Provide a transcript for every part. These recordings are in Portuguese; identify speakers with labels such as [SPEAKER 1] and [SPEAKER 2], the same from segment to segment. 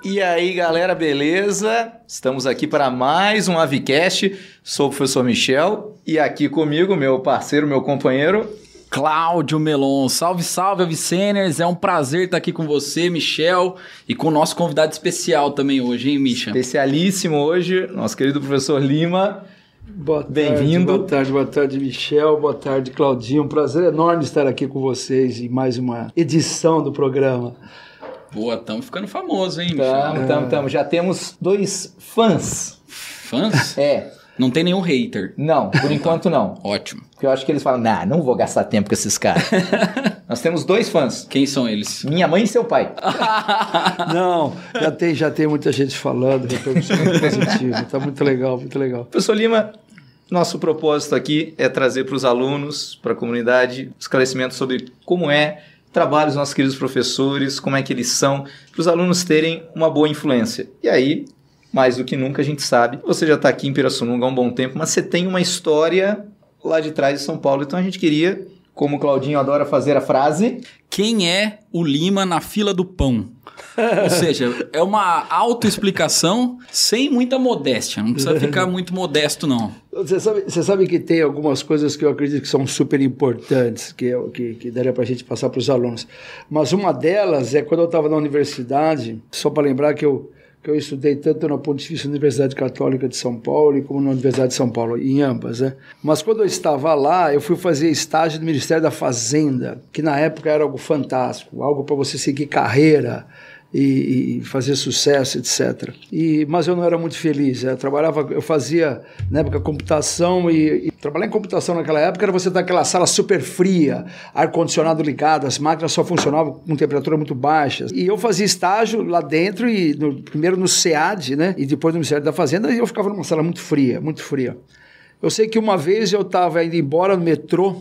[SPEAKER 1] E aí, galera, beleza? Estamos aqui para mais um Avicast. Sou o professor Michel e aqui comigo, meu parceiro, meu companheiro...
[SPEAKER 2] Cláudio Melon. Salve, salve, Aviceners. É um prazer estar aqui com você, Michel, e com o nosso convidado especial também hoje, hein, Micha?
[SPEAKER 1] Especialíssimo hoje, nosso querido professor Lima. Bem-vindo.
[SPEAKER 3] Boa tarde, Michel. Boa tarde, Claudinho. Um prazer enorme estar aqui com vocês em mais uma edição do programa.
[SPEAKER 2] Boa, estamos ficando famosos, hein, Michel?
[SPEAKER 1] Estamos. Já temos 2 fãs.
[SPEAKER 2] Fãs?
[SPEAKER 1] É.
[SPEAKER 2] Não tem nenhum hater?
[SPEAKER 1] Não, por enquanto não.
[SPEAKER 2] Ótimo.
[SPEAKER 1] Porque eu acho que eles falam, não vou gastar tempo com esses caras. Nós temos 2 fãs.
[SPEAKER 2] Quem são eles?
[SPEAKER 1] Minha mãe e seu pai.
[SPEAKER 3] Não, já tem muita gente falando, repercussão muito positiva. Tá muito legal, muito legal.
[SPEAKER 1] Professor Lima, nosso propósito aqui é trazer para os alunos, para a comunidade, esclarecimento sobre como é o trabalho dos nossos queridos professores, como é que eles são, para os alunos terem uma boa influência. E aí, mais do que nunca, a gente sabe, você já está aqui em Pirassununga há um bom tempo, mas você tem uma história lá de trás de São Paulo. Então a gente queria, como o Claudinho adora fazer a frase...
[SPEAKER 2] Quem é o Lima na fila do pão? Ou seja, é uma autoexplicação sem muita modéstia. Não precisa ficar muito modesto, não.
[SPEAKER 3] Você sabe que tem algumas coisas que eu acredito que são super importantes, que daria para a gente passar para os alunos. Mas uma delas é quando eu estava na universidade, só para lembrar que eu estudei tanto na Pontifícia Universidade Católica de São Paulo como na Universidade de São Paulo, em ambas, né? Mas quando eu estava lá, eu fui fazer estágio no Ministério da Fazenda, que na época era algo fantástico, algo para você seguir carreira e fazer sucesso, etc. Mas eu não era muito feliz. Eu fazia, na época, computação e trabalhar em computação naquela época era você estar naquela sala super fria, ar-condicionado ligado, as máquinas só funcionavam com temperatura muito baixa. E eu fazia estágio lá dentro, primeiro no SEAD, né? E depois no Ministério da Fazenda, e eu ficava numa sala muito fria, muito fria. Eu sei que uma vez eu estava indo embora no metrô,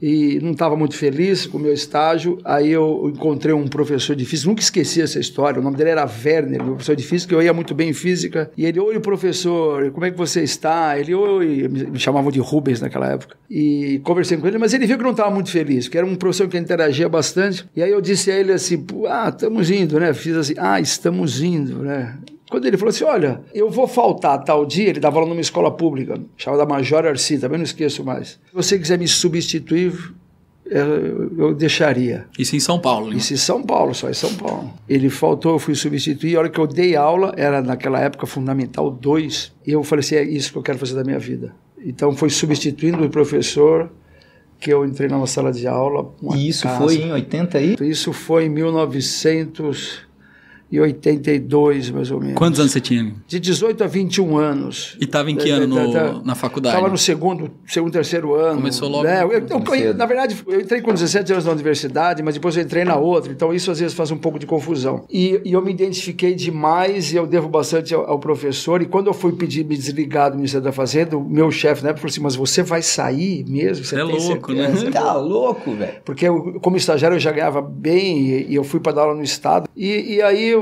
[SPEAKER 3] e não estava muito feliz com o meu estágio, aí eu encontrei um professor de física, nunca esqueci essa história, o nome dele era Werner, meu professor de física, eu ia muito bem em física, e ele, oi professor, como é que você está? Ele, oi, me chamavam de Rubens naquela época, e conversei com ele, mas ele viu que eu não estava muito feliz, que era um professor que interagia bastante, e aí eu disse a ele assim, estamos indo, né? Fiz assim, estamos indo, né? Quando ele falou assim, olha, eu vou faltar tal dia, ele dava aula numa escola pública, chamada Major Arci, também não esqueço mais. Se você quiser me substituir, eu deixaria.
[SPEAKER 2] Isso em São Paulo, né?
[SPEAKER 3] Isso em São Paulo, só em São Paulo. Ele faltou, eu fui substituir, a hora que eu dei aula, era naquela época Fundamental 2, e eu falei assim, é isso que eu quero fazer da minha vida. Então foi substituindo o professor que eu entrei numa sala de aula.
[SPEAKER 1] E isso foi em 80 aí?
[SPEAKER 3] Isso foi em 1982, mais ou menos.
[SPEAKER 2] Quantos anos você tinha?
[SPEAKER 3] De 18 a 21 anos.
[SPEAKER 2] E estava em que ano na faculdade?
[SPEAKER 3] Estava no segundo, terceiro ano.
[SPEAKER 2] Começou logo?
[SPEAKER 3] Na verdade, eu entrei com 17 anos na universidade, mas depois eu entrei na outra, então isso às vezes faz um pouco de confusão. E eu me identifiquei demais e eu devo bastante ao professor, e quando eu fui pedir me desligar do Ministério da Fazenda, o meu chefe na época falou assim, mas você vai sair mesmo? Você
[SPEAKER 2] é louco,
[SPEAKER 3] certeza?
[SPEAKER 2] Né?
[SPEAKER 1] Você tá louco, velho.
[SPEAKER 3] Porque como estagiário eu já ganhava bem e eu fui para dar aula no Estado. E aí eu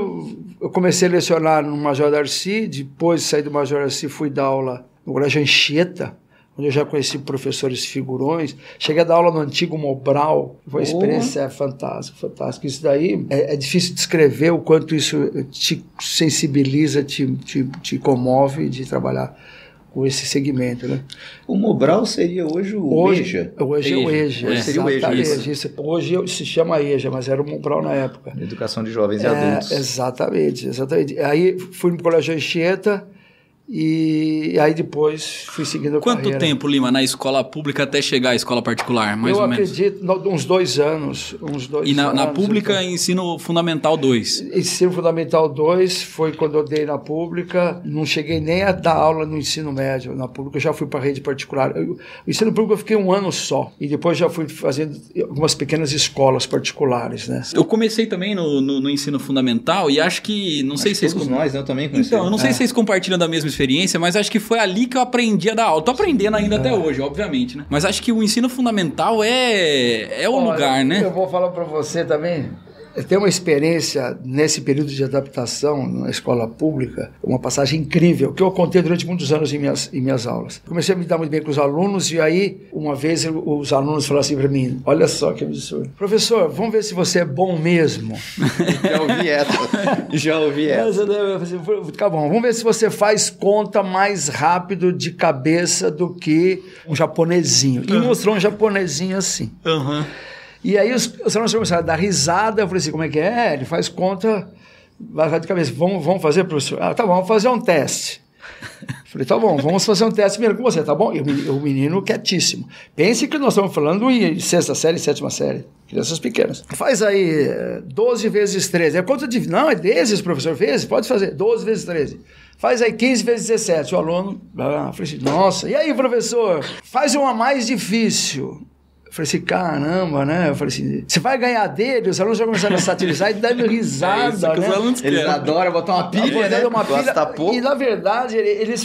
[SPEAKER 3] comecei a lecionar no Major Arci, depois de sair do Major Arci fui dar aula no Colégio Anchieta, onde eu já conheci professores figurões. Cheguei a dar aula no antigo Mobral, foi uma experiência fantástica. Isso daí é difícil descrever o quanto isso te sensibiliza, te comove de trabalhar com esse segmento, né?
[SPEAKER 1] O Mobral seria hoje o EJA?
[SPEAKER 3] Hoje é o EJA.
[SPEAKER 1] Hoje seria o EJA.
[SPEAKER 3] Hoje se chama EJA, mas era o Mobral na época.
[SPEAKER 1] Educação de Jovens e Adultos.
[SPEAKER 3] Exatamente. Aí fui no Colégio Anchieta e aí depois fui seguindo a carreira.
[SPEAKER 2] Quanto tempo, Lima, na escola pública até chegar à escola particular, mais ou menos?
[SPEAKER 3] Eu acredito, uns 2 anos.
[SPEAKER 2] E na pública, então. Ensino Fundamental 2?
[SPEAKER 3] Ensino Fundamental 2 foi quando eu dei na pública. Não cheguei nem a dar aula no ensino médio. Na pública eu já fui para a rede particular. O ensino público eu fiquei 1 ano só. E depois já fui fazendo algumas pequenas escolas particulares, né?
[SPEAKER 2] Eu comecei também no ensino fundamental e acho que... Não sei se
[SPEAKER 1] todos nós, eu também conheci.
[SPEAKER 2] Então, eu não sei se vocês compartilham da mesma experiência, mas acho que foi ali que eu aprendi a dar aula. Tô aprendendo ainda até hoje, obviamente, né? Mas acho que o ensino fundamental é o lugar, né?
[SPEAKER 3] Eu vou falar para você também. tem uma experiência nesse período de adaptação na escola pública, uma passagem incrível, que eu contei durante muitos anos em minhas aulas. Comecei a me dar muito bem com os alunos e aí, uma vez, os alunos falaram assim para mim, olha só que absurdo. Professor, vamos ver se você é bom mesmo.
[SPEAKER 1] Já ouvi essa.
[SPEAKER 3] Tá bom, vamos ver se você faz conta mais rápido de cabeça do que um japonesinho. E mostrou um japonesinho assim. E aí os alunos começaram a dar risada. Eu falei assim, como é que é? Ele faz conta, vai de cabeça. Vamos fazer, professor? Ah, tá bom, vamos fazer um teste. Falei, tá bom, vamos fazer um teste primeiro com você, tá bom? E o menino quietíssimo. Pense que nós estamos falando em 6ª série, 7ª série. Crianças pequenas. Faz aí 12 vezes 13. É quanto de... Não, é vezes, professor, vezes. Pode fazer 12 vezes 13. Faz aí 15 vezes 17. O aluno... falei assim, nossa, e aí, professor? Faz uma mais difícil. Eu falei assim, caramba, né? Eu falei assim, você vai ganhar dele? Os alunos já começaram a satirizar e dando risada, né?
[SPEAKER 1] Eles adoram botar uma pilha, né?
[SPEAKER 3] Uma pilha, e, na verdade,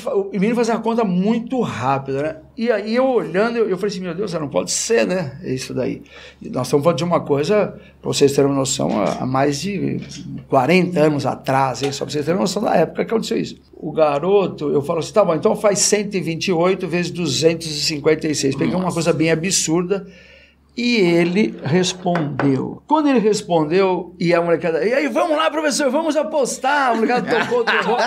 [SPEAKER 3] o menino fazia a conta muito rápido, né? E aí, eu olhando, eu falei assim, meu Deus, não pode ser, né? Isso daí. E nós estamos falando de uma coisa, para vocês terem uma noção, há mais de 40 anos atrás, hein? Só para vocês terem uma noção da época que aconteceu isso. O garoto, eu falo assim, tá bom, então faz 128 vezes 256. Peguei uma coisa bem absurda. E ele respondeu. Quando ele respondeu, e a molecada... E aí, vamos lá, professor, vamos apostar. A molecada tocou o terror.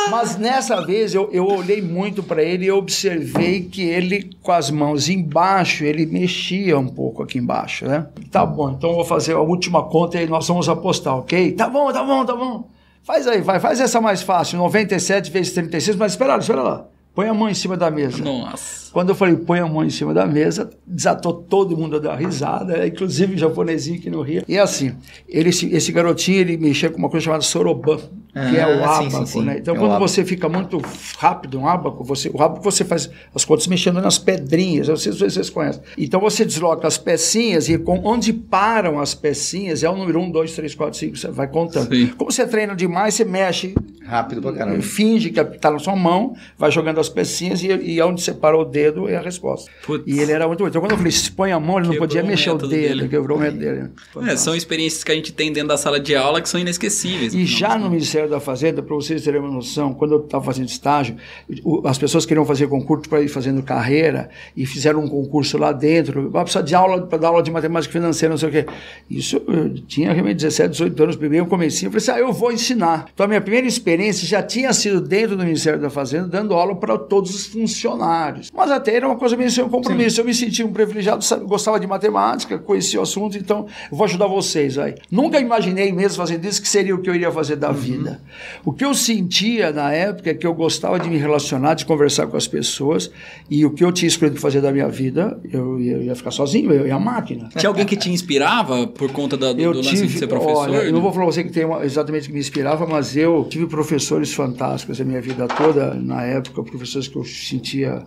[SPEAKER 3] Mas nessa vez, eu olhei muito para ele e observei que ele, com as mãos embaixo, ele mexia um pouco aqui embaixo, né? Tá bom, então eu vou fazer a última conta e nós vamos apostar, ok? Tá bom. Faz aí, faz essa mais fácil. 97 vezes 36, mas espera lá. Põe a mão em cima da mesa.
[SPEAKER 2] Nossa.
[SPEAKER 3] Quando eu falei, põe a mão em cima da mesa, desatou todo mundo a dar risada, inclusive o japonesinho que não ria. E assim, esse garotinho, ele mexia com uma coisa chamada soroban, que é o ábaco, sim. Né? Então, quando você fica muito rápido no ábaco, o ábaco você faz as contas mexendo nas pedrinhas, eu não sei se vocês conhecem. Então, você desloca as pecinhas e onde param as pecinhas é o número 1, 2, 3, 4, 5, você vai contando. Sim. Como você treina demais, você mexe
[SPEAKER 1] rápido pra caramba.
[SPEAKER 3] Finge que está na sua mão, vai jogando as pecinhas e onde você parou o dedo é a resposta. Putz. E ele era muito bom. Então, quando eu falei, se põe a mão, ele não podia mexer o dedo, quebrou o método dele.
[SPEAKER 2] São experiências que a gente tem dentro da sala de aula que são inesquecíveis.
[SPEAKER 3] E já no Ministério da Fazenda, para vocês terem uma noção, quando eu estava fazendo estágio, as pessoas queriam fazer concurso para ir fazendo carreira e fizeram um concurso lá dentro, precisa de aula para dar aula de matemática financeira, não sei o quê. Isso, eu tinha realmente 17, 18 anos, primeiro eu comecei, eu falei assim, eu vou ensinar. Então, a minha primeira experiência já tinha sido dentro do Ministério da Fazenda, dando aula para todos os funcionários. Mas até era uma coisa meio sem compromisso. Sim. Eu me sentia um privilegiado, gostava de matemática, conhecia o assunto, então eu vou ajudar vocês aí. Nunca imaginei mesmo fazendo isso que seria o que eu iria fazer da vida. O que eu sentia na época é que eu gostava de me relacionar, de conversar com as pessoas, e o que eu tinha escolhido fazer da minha vida, eu ia ficar sozinho, eu ia à máquina.
[SPEAKER 2] Tinha alguém que te inspirava por conta do lance de ser professor?
[SPEAKER 3] Olha, eu não vou falar você que tem exatamente que me inspirava, mas eu tive professores fantásticos a minha vida toda, na época, professores que eu sentia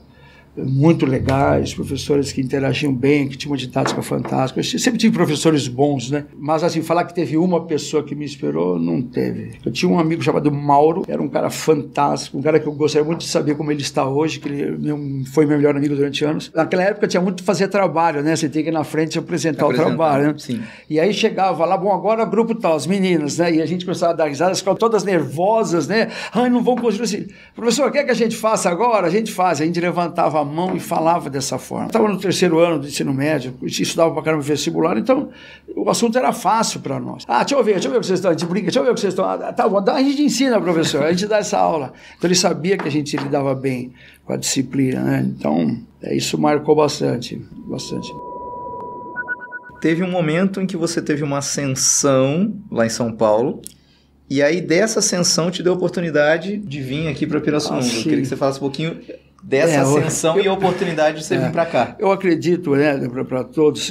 [SPEAKER 3] muito legais, professores que interagiam bem, que tinham uma didática fantástica. Eu sempre tive professores bons, né? Mas, assim, falar que teve uma pessoa que me inspirou, não teve. Eu tinha um amigo chamado Mauro, era um cara fantástico, um cara que eu gostaria muito de saber como ele está hoje, que ele foi meu melhor amigo durante anos. Naquela época tinha muito fazer trabalho, né? Você tem que ir na frente e apresentar o trabalho, né?
[SPEAKER 1] Sim.
[SPEAKER 3] E aí chegava lá, bom, agora grupo tal, as meninas, né? E a gente começava a dar risadas, ficavam todas nervosas, né? Ai, não vão conseguir assim. Professor, quer que a gente faça agora? A gente faz. A gente levantava a mão e falava dessa forma. Estava no 3º ano do ensino médio, estudava pra caramba no vestibular, então o assunto era fácil para nós. Deixa eu ver o que vocês estão, a gente brinca, deixa eu ver o que vocês estão. Tá bom, a gente ensina, professor, a gente dá essa aula. Então ele sabia que a gente lidava bem com a disciplina, né? Então, isso marcou bastante.
[SPEAKER 1] Teve um momento em que você teve uma ascensão lá em São Paulo, e aí dessa ascensão te deu a oportunidade de vir aqui para Pirassununga. Eu queria que você falasse um pouquinho dessa ascensão e a oportunidade de você vir para cá.
[SPEAKER 3] Eu acredito, né, para todos,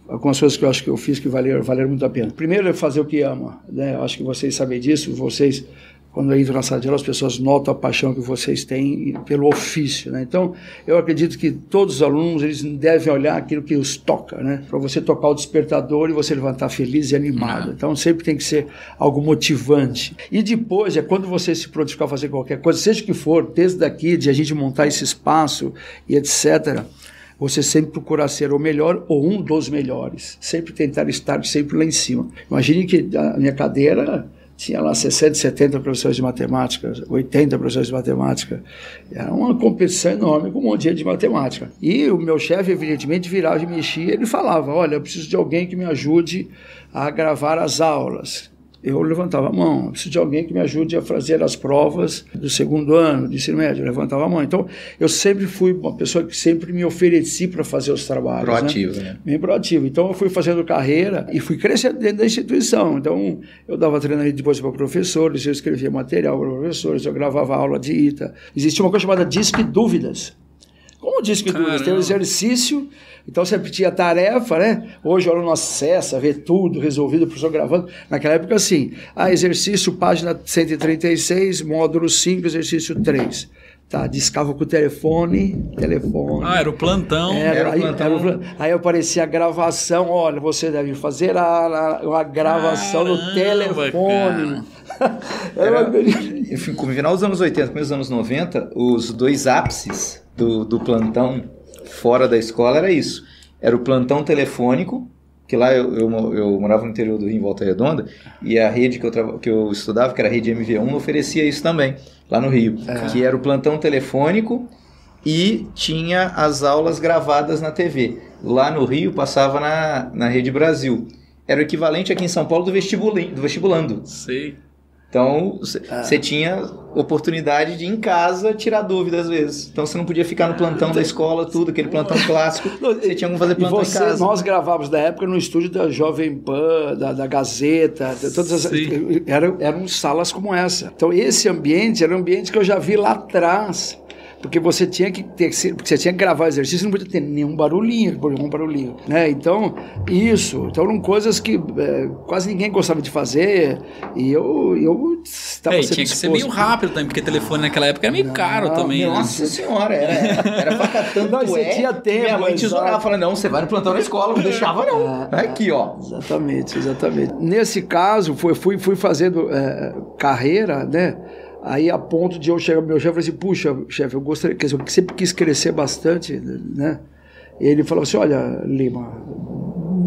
[SPEAKER 3] algumas coisas que eu acho que eu fiz que valeram muito a pena. Primeiro é fazer o que ama, né? Eu acho que vocês sabem disso, vocês, quando entram na sala de aula, as pessoas notam a paixão que vocês têm pelo ofício, né? Então, eu acredito que todos os alunos, eles devem olhar aquilo que os toca, né? Para você tocar o despertador e você levantar feliz e animado. Então, sempre tem que ser algo motivante. E depois, quando você se prontificar a fazer qualquer coisa, seja o que for, desde daqui, de a gente montar esse espaço e etc., você sempre procurar ser o melhor ou um dos melhores. Sempre tentar estar sempre lá em cima. Imagine que a minha cadeira tinha lá 60, 70 professores de matemática, 80 professores de matemática. Era uma competição enorme com um monte de gente de matemática. E o meu chefe, evidentemente, virava e mexia, ele falava, olha, eu preciso de alguém que me ajude a gravar as aulas. Eu levantava a mão, eu preciso de alguém que me ajude a fazer as provas do segundo ano de ensino médio, eu levantava a mão. Então, eu sempre fui uma pessoa que sempre me ofereci para fazer os trabalhos.
[SPEAKER 1] Proativo, né?
[SPEAKER 3] Bem proativo. Então, eu fui fazendo carreira e fui crescendo dentro da instituição. Então, eu dava treinamento depois para professores, eu escrevia material para professores, eu gravava aula de ITA. Existia uma coisa chamada Disque Dúvidas. Como Disque Dúvidas? Tem um exercício... Então sempre tinha tarefa, né? Hoje o aluno acessa, vê tudo resolvido, o professor gravando. Naquela época, assim, exercício, página 136, módulo 5, exercício 3. Tá, discava com o telefone.
[SPEAKER 2] Era o plantão.
[SPEAKER 3] Era o plantão. Aí aparecia a gravação, olha, você deve fazer a gravação no telefone.
[SPEAKER 1] Enfim, no final dos anos 80, começo dos anos 90, os dois ápices do plantão fora da escola era isso. Era o plantão telefônico, que lá eu morava no interior do Rio, em Volta Redonda, e a rede que eu estudava, que era a rede MV1, oferecia isso também, lá no Rio. Que era o plantão telefônico e tinha as aulas gravadas na TV. Lá no Rio passava na Rede Brasil. Era o equivalente aqui em São Paulo do vestibulando.
[SPEAKER 2] Sei.
[SPEAKER 1] Então, você tinha oportunidade de, em casa, tirar dúvidas às vezes. Então, você não podia ficar no plantão da escola, tudo, aquele plantão clássico. Você tinha que fazer plantão em casa.
[SPEAKER 3] Nós gravávamos, na época, no estúdio da Jovem Pan, da Gazeta, todas eram salas como essa. Então, esse ambiente era um ambiente que eu já vi lá atrás. Porque você tinha que gravar exercício, não podia ter nenhum barulhinho, né? Então, eram coisas que quase ninguém gostava de fazer, e eu estava
[SPEAKER 2] sempre tinha que ser meio rápido também, porque telefone naquela época era meio caro também.
[SPEAKER 1] Nossa senhora, era bacatando.
[SPEAKER 3] Não, você tinha tempo.
[SPEAKER 1] Minha mãe tesourava, falando, não, você vai no plantão na escola, não deixava não. Aqui, ó.
[SPEAKER 3] Exatamente. Nesse caso, fui fazendo carreira, né? Aí, a ponto de eu chegar ao meu chefe e falar assim, puxa, chefe, eu gostaria, quer dizer, eu sempre quis crescer bastante, né? E ele falou assim, olha, Lima,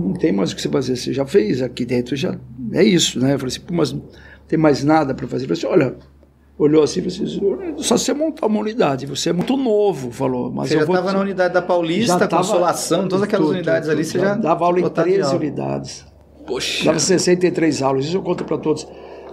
[SPEAKER 3] não tem mais o que você fazer, você já fez aqui dentro, já é isso, né? Eu falei assim, pô, mas não tem mais nada para fazer. Ele falou assim, olha, olhou assim e falou assim, só você montar uma unidade, você é muito novo, falou. Mas
[SPEAKER 1] você já estava na unidade da Paulista, Consolação, todas aquelas unidades ali, você já
[SPEAKER 3] dava aula em 13 unidades.
[SPEAKER 2] Poxa.
[SPEAKER 3] Dava 63 aulas, isso eu conto para todos.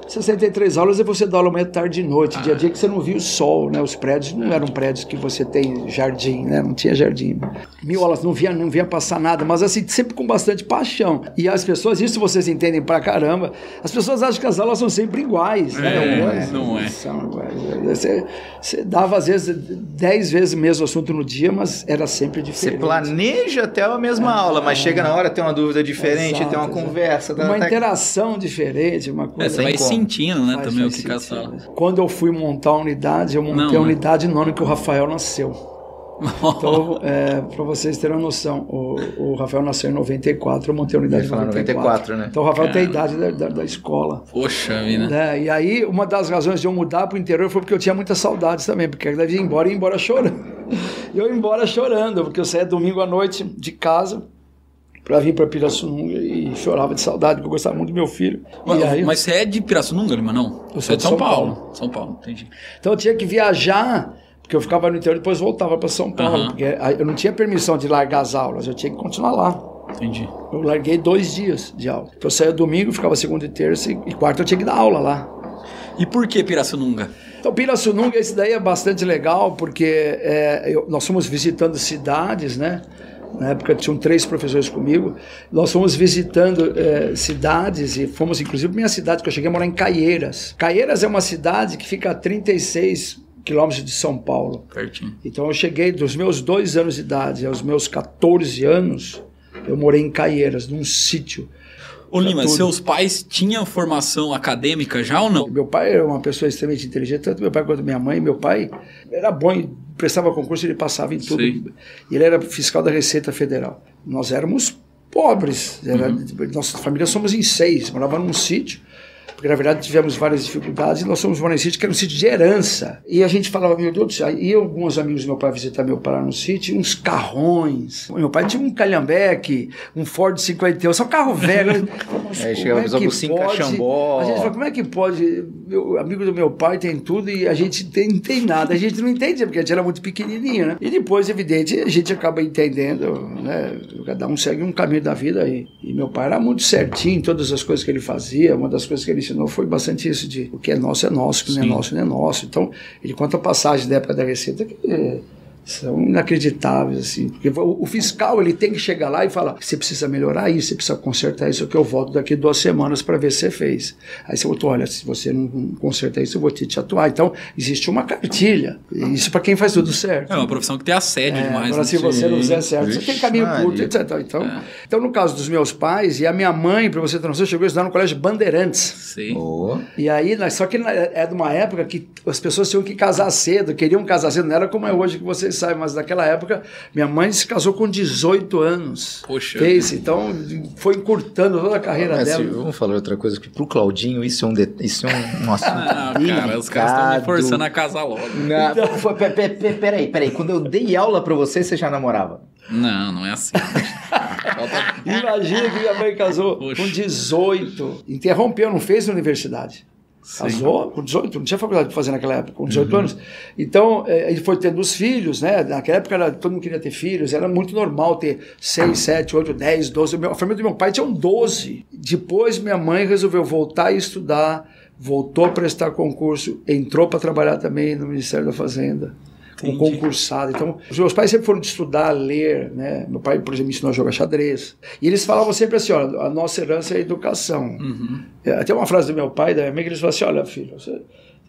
[SPEAKER 3] 63 aulas é você dar aula manhã, tarde e noite, dia a dia que você não via o sol, né? Os prédios não eram prédios que você tem jardim, né? Não tinha jardim. 1000 aulas, não via passar nada, mas assim, sempre com bastante paixão. E as pessoas, isso vocês entendem pra caramba, as pessoas acham que as aulas são sempre iguais, né?
[SPEAKER 2] Não é.
[SPEAKER 3] Você dava, às vezes, 10 vezes o mesmo assunto no dia, mas era sempre diferente.
[SPEAKER 1] Você planeja até a mesma aula, mas chega na hora, tem uma dúvida diferente, tem uma conversa.
[SPEAKER 3] Uma interação diferente, uma coisa...
[SPEAKER 2] Você vai sentindo, né, também o que a sala.
[SPEAKER 3] Quando eu fui montar a unidade, eu montei a unidade no ano que o Rafael nasceu. Então, para vocês terem uma noção, o Rafael nasceu em 94, eu montei a unidade em 94, né? Então o Rafael tem a idade da escola.
[SPEAKER 2] Poxa vida.
[SPEAKER 3] E aí, uma das razões de eu mudar para o interior foi porque eu tinha muitas saudades também, porque eu devia ir embora chorando. Eu ia embora chorando, porque eu saía domingo à noite de casa para vir para Pirassununga e chorava de saudade, porque eu gostava muito do meu filho.
[SPEAKER 2] Mas você é de Pirassununga, Lima, não?
[SPEAKER 3] Eu sou de São Paulo.
[SPEAKER 2] São Paulo, entendi.
[SPEAKER 3] Então eu tinha que viajar, porque eu ficava no interior e depois voltava para São Paulo, porque eu não tinha permissão de largar as aulas, eu tinha que continuar lá.
[SPEAKER 2] Entendi.
[SPEAKER 3] Eu larguei 2 dias de aula. Eu saía domingo, ficava segunda e terça, e quarta eu tinha que dar aula lá.
[SPEAKER 2] E por que Pirassununga?
[SPEAKER 3] Então, Pirassununga, esse daí é bastante legal, porque nós fomos visitando cidades, né? Na época tinham 3 professores comigo. Nós fomos visitando cidades e fomos, inclusive, minha cidade, que eu cheguei a morar em Caieiras. Caieiras é uma cidade que fica a 36 quilômetros de São Paulo.
[SPEAKER 2] Pertinho.
[SPEAKER 3] Então eu cheguei dos meus 2 anos de idade aos meus 14 anos, eu morei em Caieiras, num sítio.
[SPEAKER 2] Ô Lima, seus pais tinham formação acadêmica já ou não?
[SPEAKER 3] Meu pai era uma pessoa extremamente inteligente, tanto meu pai quanto minha mãe. Meu pai era bom, prestava concurso, ele passava em tudo.
[SPEAKER 2] Sim.
[SPEAKER 3] E ele era fiscal da Receita Federal. Nós éramos pobres, nossa família somos em 6, morava num sítio. porque na verdade tivemos várias dificuldades e nós fomos morar em sítio que era um sítio de herança. E a gente falava, meu Deus do céu, e alguns amigos do meu pai visitar meu pai no sítio, uns carrões. Meu pai tinha um Calhambeque, um Ford 51, só carro velho.
[SPEAKER 1] Aí chegava a Bucinho Caxambó.
[SPEAKER 3] A gente fala, como é que pode? O amigo do meu pai tem tudo e a gente não tem nada. A gente não entende, porque a gente era muito pequenininho, né? E depois, evidente, a gente acaba entendendo, né? Cada um segue um caminho da vida aí. E meu pai era muito certinho em todas as coisas que ele fazia. Uma das coisas que ele ensinou foi bastante isso de o que é nosso, o que não é nosso, não é nosso. Então, ele conta a passagem da época da Receita que são inacreditáveis, assim, porque o fiscal ele tem que chegar lá e falar, você precisa melhorar isso, você precisa consertar isso, que eu volto daqui 2 semanas para ver se você fez. Aí você voltou, olha, se você não consertar isso, eu vou te atuar. Então, existe uma cartilha, isso para quem faz tudo certo.
[SPEAKER 2] É uma profissão que tem assédio demais.
[SPEAKER 3] Agora, se você não fizer certo, você tem caminho curto, etc. Então, no caso dos meus pais, e a minha mãe, para você ter noção, chegou a estudar no Colégio Bandeirantes.
[SPEAKER 2] Sim.
[SPEAKER 3] E aí, só que é de uma época que as pessoas tinham que casar cedo, queriam casar cedo, não era como é hoje que vocês sabem, mas naquela época minha mãe se casou com 18 anos.
[SPEAKER 2] Poxa.
[SPEAKER 3] Então foi encurtando toda a carreira dela.
[SPEAKER 1] Vamos falar outra coisa, que pro Claudinho isso é um assunto
[SPEAKER 2] cara, os caras estão me forçando a casar logo.
[SPEAKER 1] Então, peraí, quando eu dei aula pra você já namorava?
[SPEAKER 2] Não é assim.
[SPEAKER 3] Imagina que minha mãe casou com 18, interrompeu, não fez universidade. Casou com 18, não tinha faculdade para fazer naquela época, com 18 anos. Então, ele foi tendo os filhos, né? Naquela época todo mundo queria ter filhos, era muito normal ter 6, 7, 8, 10, 12. A família do meu pai tinha 12. Depois minha mãe resolveu voltar a estudar, voltou a prestar concurso, entrou para trabalhar também no Ministério da Fazenda. Um concursado. Então, os meus pais sempre foram de estudar, ler, né? Meu pai, por exemplo, me ensinou a jogar xadrez. E eles falavam sempre assim, olha, a nossa herança é a educação. Até uma frase do meu pai, da minha mãe, que eles falavam assim, olha, filho, você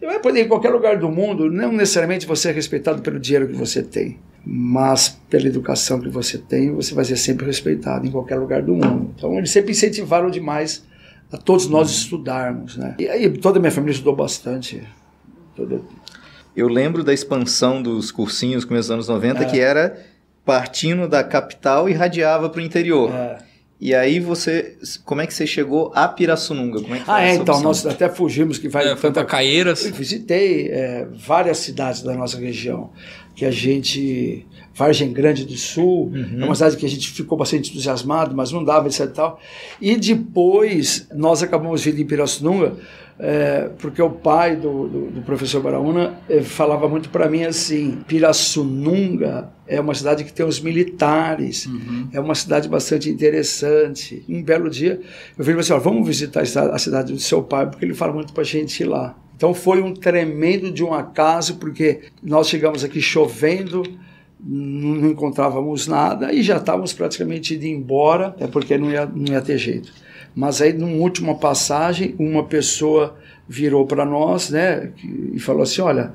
[SPEAKER 3] vai poder ir em qualquer lugar do mundo, não necessariamente você é respeitado pelo dinheiro que você tem, mas pela educação que você tem, você vai ser sempre respeitado em qualquer lugar do mundo. Então, eles sempre incentivaram demais a todos nós estudarmos, né? E aí, toda a minha família estudou bastante.
[SPEAKER 1] Eu lembro da expansão dos cursinhos começo dos anos 90, que era partindo da capital e radiava para o interior. E aí como é que você chegou a Pirassununga? Como é que foi essa
[SPEAKER 3] então,
[SPEAKER 1] opção?
[SPEAKER 3] nós até fugimos que vai...
[SPEAKER 2] Foi para Caieiras.
[SPEAKER 3] Eu visitei várias cidades da nossa região, que a gente... Vargem Grande do Sul, é uma cidade que a gente ficou bastante entusiasmado, mas não dava, etc. E depois nós acabamos vindo em Pirassununga, porque o pai do professor Baraúna falava muito para mim assim, Pirassununga é uma cidade que tem os militares, é uma cidade bastante interessante. Um belo dia eu falei assim, vamos visitar a cidade do seu pai, porque ele fala muito para a gente ir lá. Então foi um tremendo de um acaso, porque nós chegamos aqui chovendo, não encontrávamos nada e já estávamos praticamente indo embora, porque não ia ter jeito. Mas aí, numa última passagem, uma pessoa virou para nós, né, e falou assim, olha,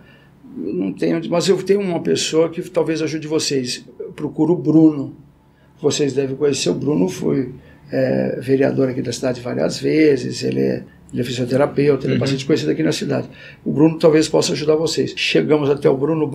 [SPEAKER 3] eu não tenho, mas eu tenho uma pessoa que talvez ajude vocês, procura o Bruno, vocês devem conhecer. O Bruno foi vereador aqui da cidade várias vezes, ele é fisioterapeuta, ele é bastante conhecido aqui na cidade. O Bruno talvez possa ajudar vocês. Chegamos até o Bruno,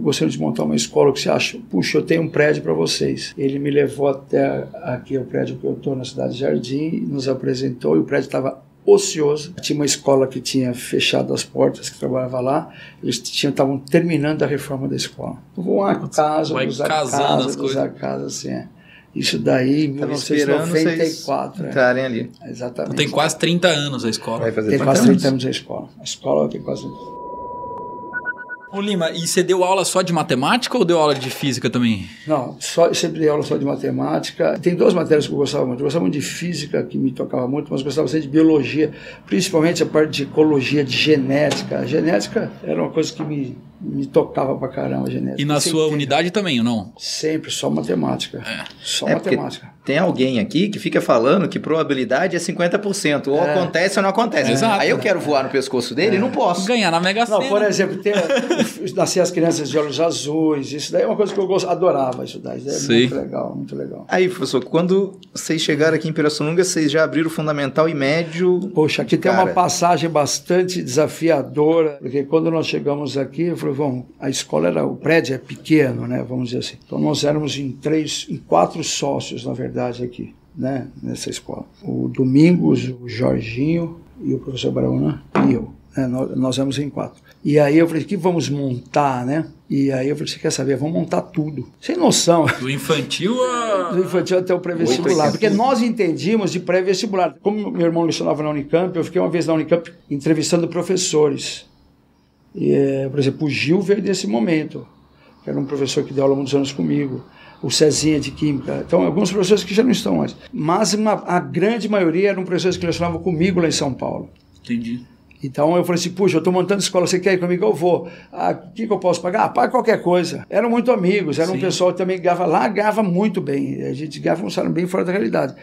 [SPEAKER 3] gostaria de montar uma escola, o que você acha? Puxa, eu tenho um prédio para vocês. Ele me levou até aqui, o prédio que eu estou, na cidade de Jardim, nos apresentou, e o prédio estava ocioso. Tinha uma escola que tinha fechado as portas, que trabalhava lá, eles estavam terminando a reforma da escola. Uma casa, usar casa, assim, Isso daí em 1994.
[SPEAKER 1] Entrarem ali.
[SPEAKER 3] Exatamente.
[SPEAKER 2] Tem quase 30 anos a escola.
[SPEAKER 1] Vai fazer
[SPEAKER 3] tem quase 30 anos a escola. A escola tem quase...
[SPEAKER 2] Ô Lima, e você deu aula só de matemática ou deu aula de física também?
[SPEAKER 3] Não, sempre dei aula só de matemática. Tem 2 matérias que eu gostava muito. Eu gostava muito de física, que me tocava muito, mas gostava bastante de biologia, principalmente a parte de ecologia, de genética. A genética era uma coisa que me tocava pra caramba, a genética.
[SPEAKER 2] E na sua unidade também, ou não?
[SPEAKER 3] Sempre, só matemática. Só matemática.
[SPEAKER 1] Tem alguém aqui que fica falando que probabilidade é 50%. Ou acontece ou não acontece.
[SPEAKER 2] Exato.
[SPEAKER 1] Aí eu quero voar no pescoço dele e não posso.
[SPEAKER 2] Ganhar na Mega Sena.
[SPEAKER 3] Não, por exemplo, nascer as crianças de olhos azuis. Isso daí é uma coisa que eu adorava. Isso daí é muito legal, muito legal.
[SPEAKER 1] Aí, professor, quando vocês chegaram aqui em Pirassununga, vocês já abriram o fundamental e médio?
[SPEAKER 3] Poxa, aqui tem uma passagem bastante desafiadora, porque quando nós chegamos aqui, eu falei, a escola o prédio é pequeno, né, vamos dizer assim. Então nós éramos em 4 sócios, na verdade, aqui. né, nessa escola. O Domingos, o Jorginho e o professor Baraúna e eu. Nós éramos em 4. E aí eu falei, o que vamos montar, né? E aí eu falei, você quer saber? Vamos montar tudo. Sem noção.
[SPEAKER 2] Do infantil
[SPEAKER 3] Do infantil até o pré-vestibular. Porque nós entendíamos de pré-vestibular. Como meu irmão lecionava na Unicamp, eu fiquei uma vez na Unicamp entrevistando professores. E, por exemplo, o Gil veio desse momento, que era um professor que deu aula há muitos anos comigo. O Cezinha de Química. Então, alguns professores que já não estão mais. Mas a grande maioria eram professores que lecionavam comigo lá em São Paulo.
[SPEAKER 2] Entendi.
[SPEAKER 3] Então eu falei assim, puxa, eu estou montando escola, você quer ir comigo? Eu vou. O que eu posso pagar? Paga qualquer coisa. Eram muito amigos, era um pessoal que também ganhava muito bem. A gente ganhava um salário bem fora da realidade.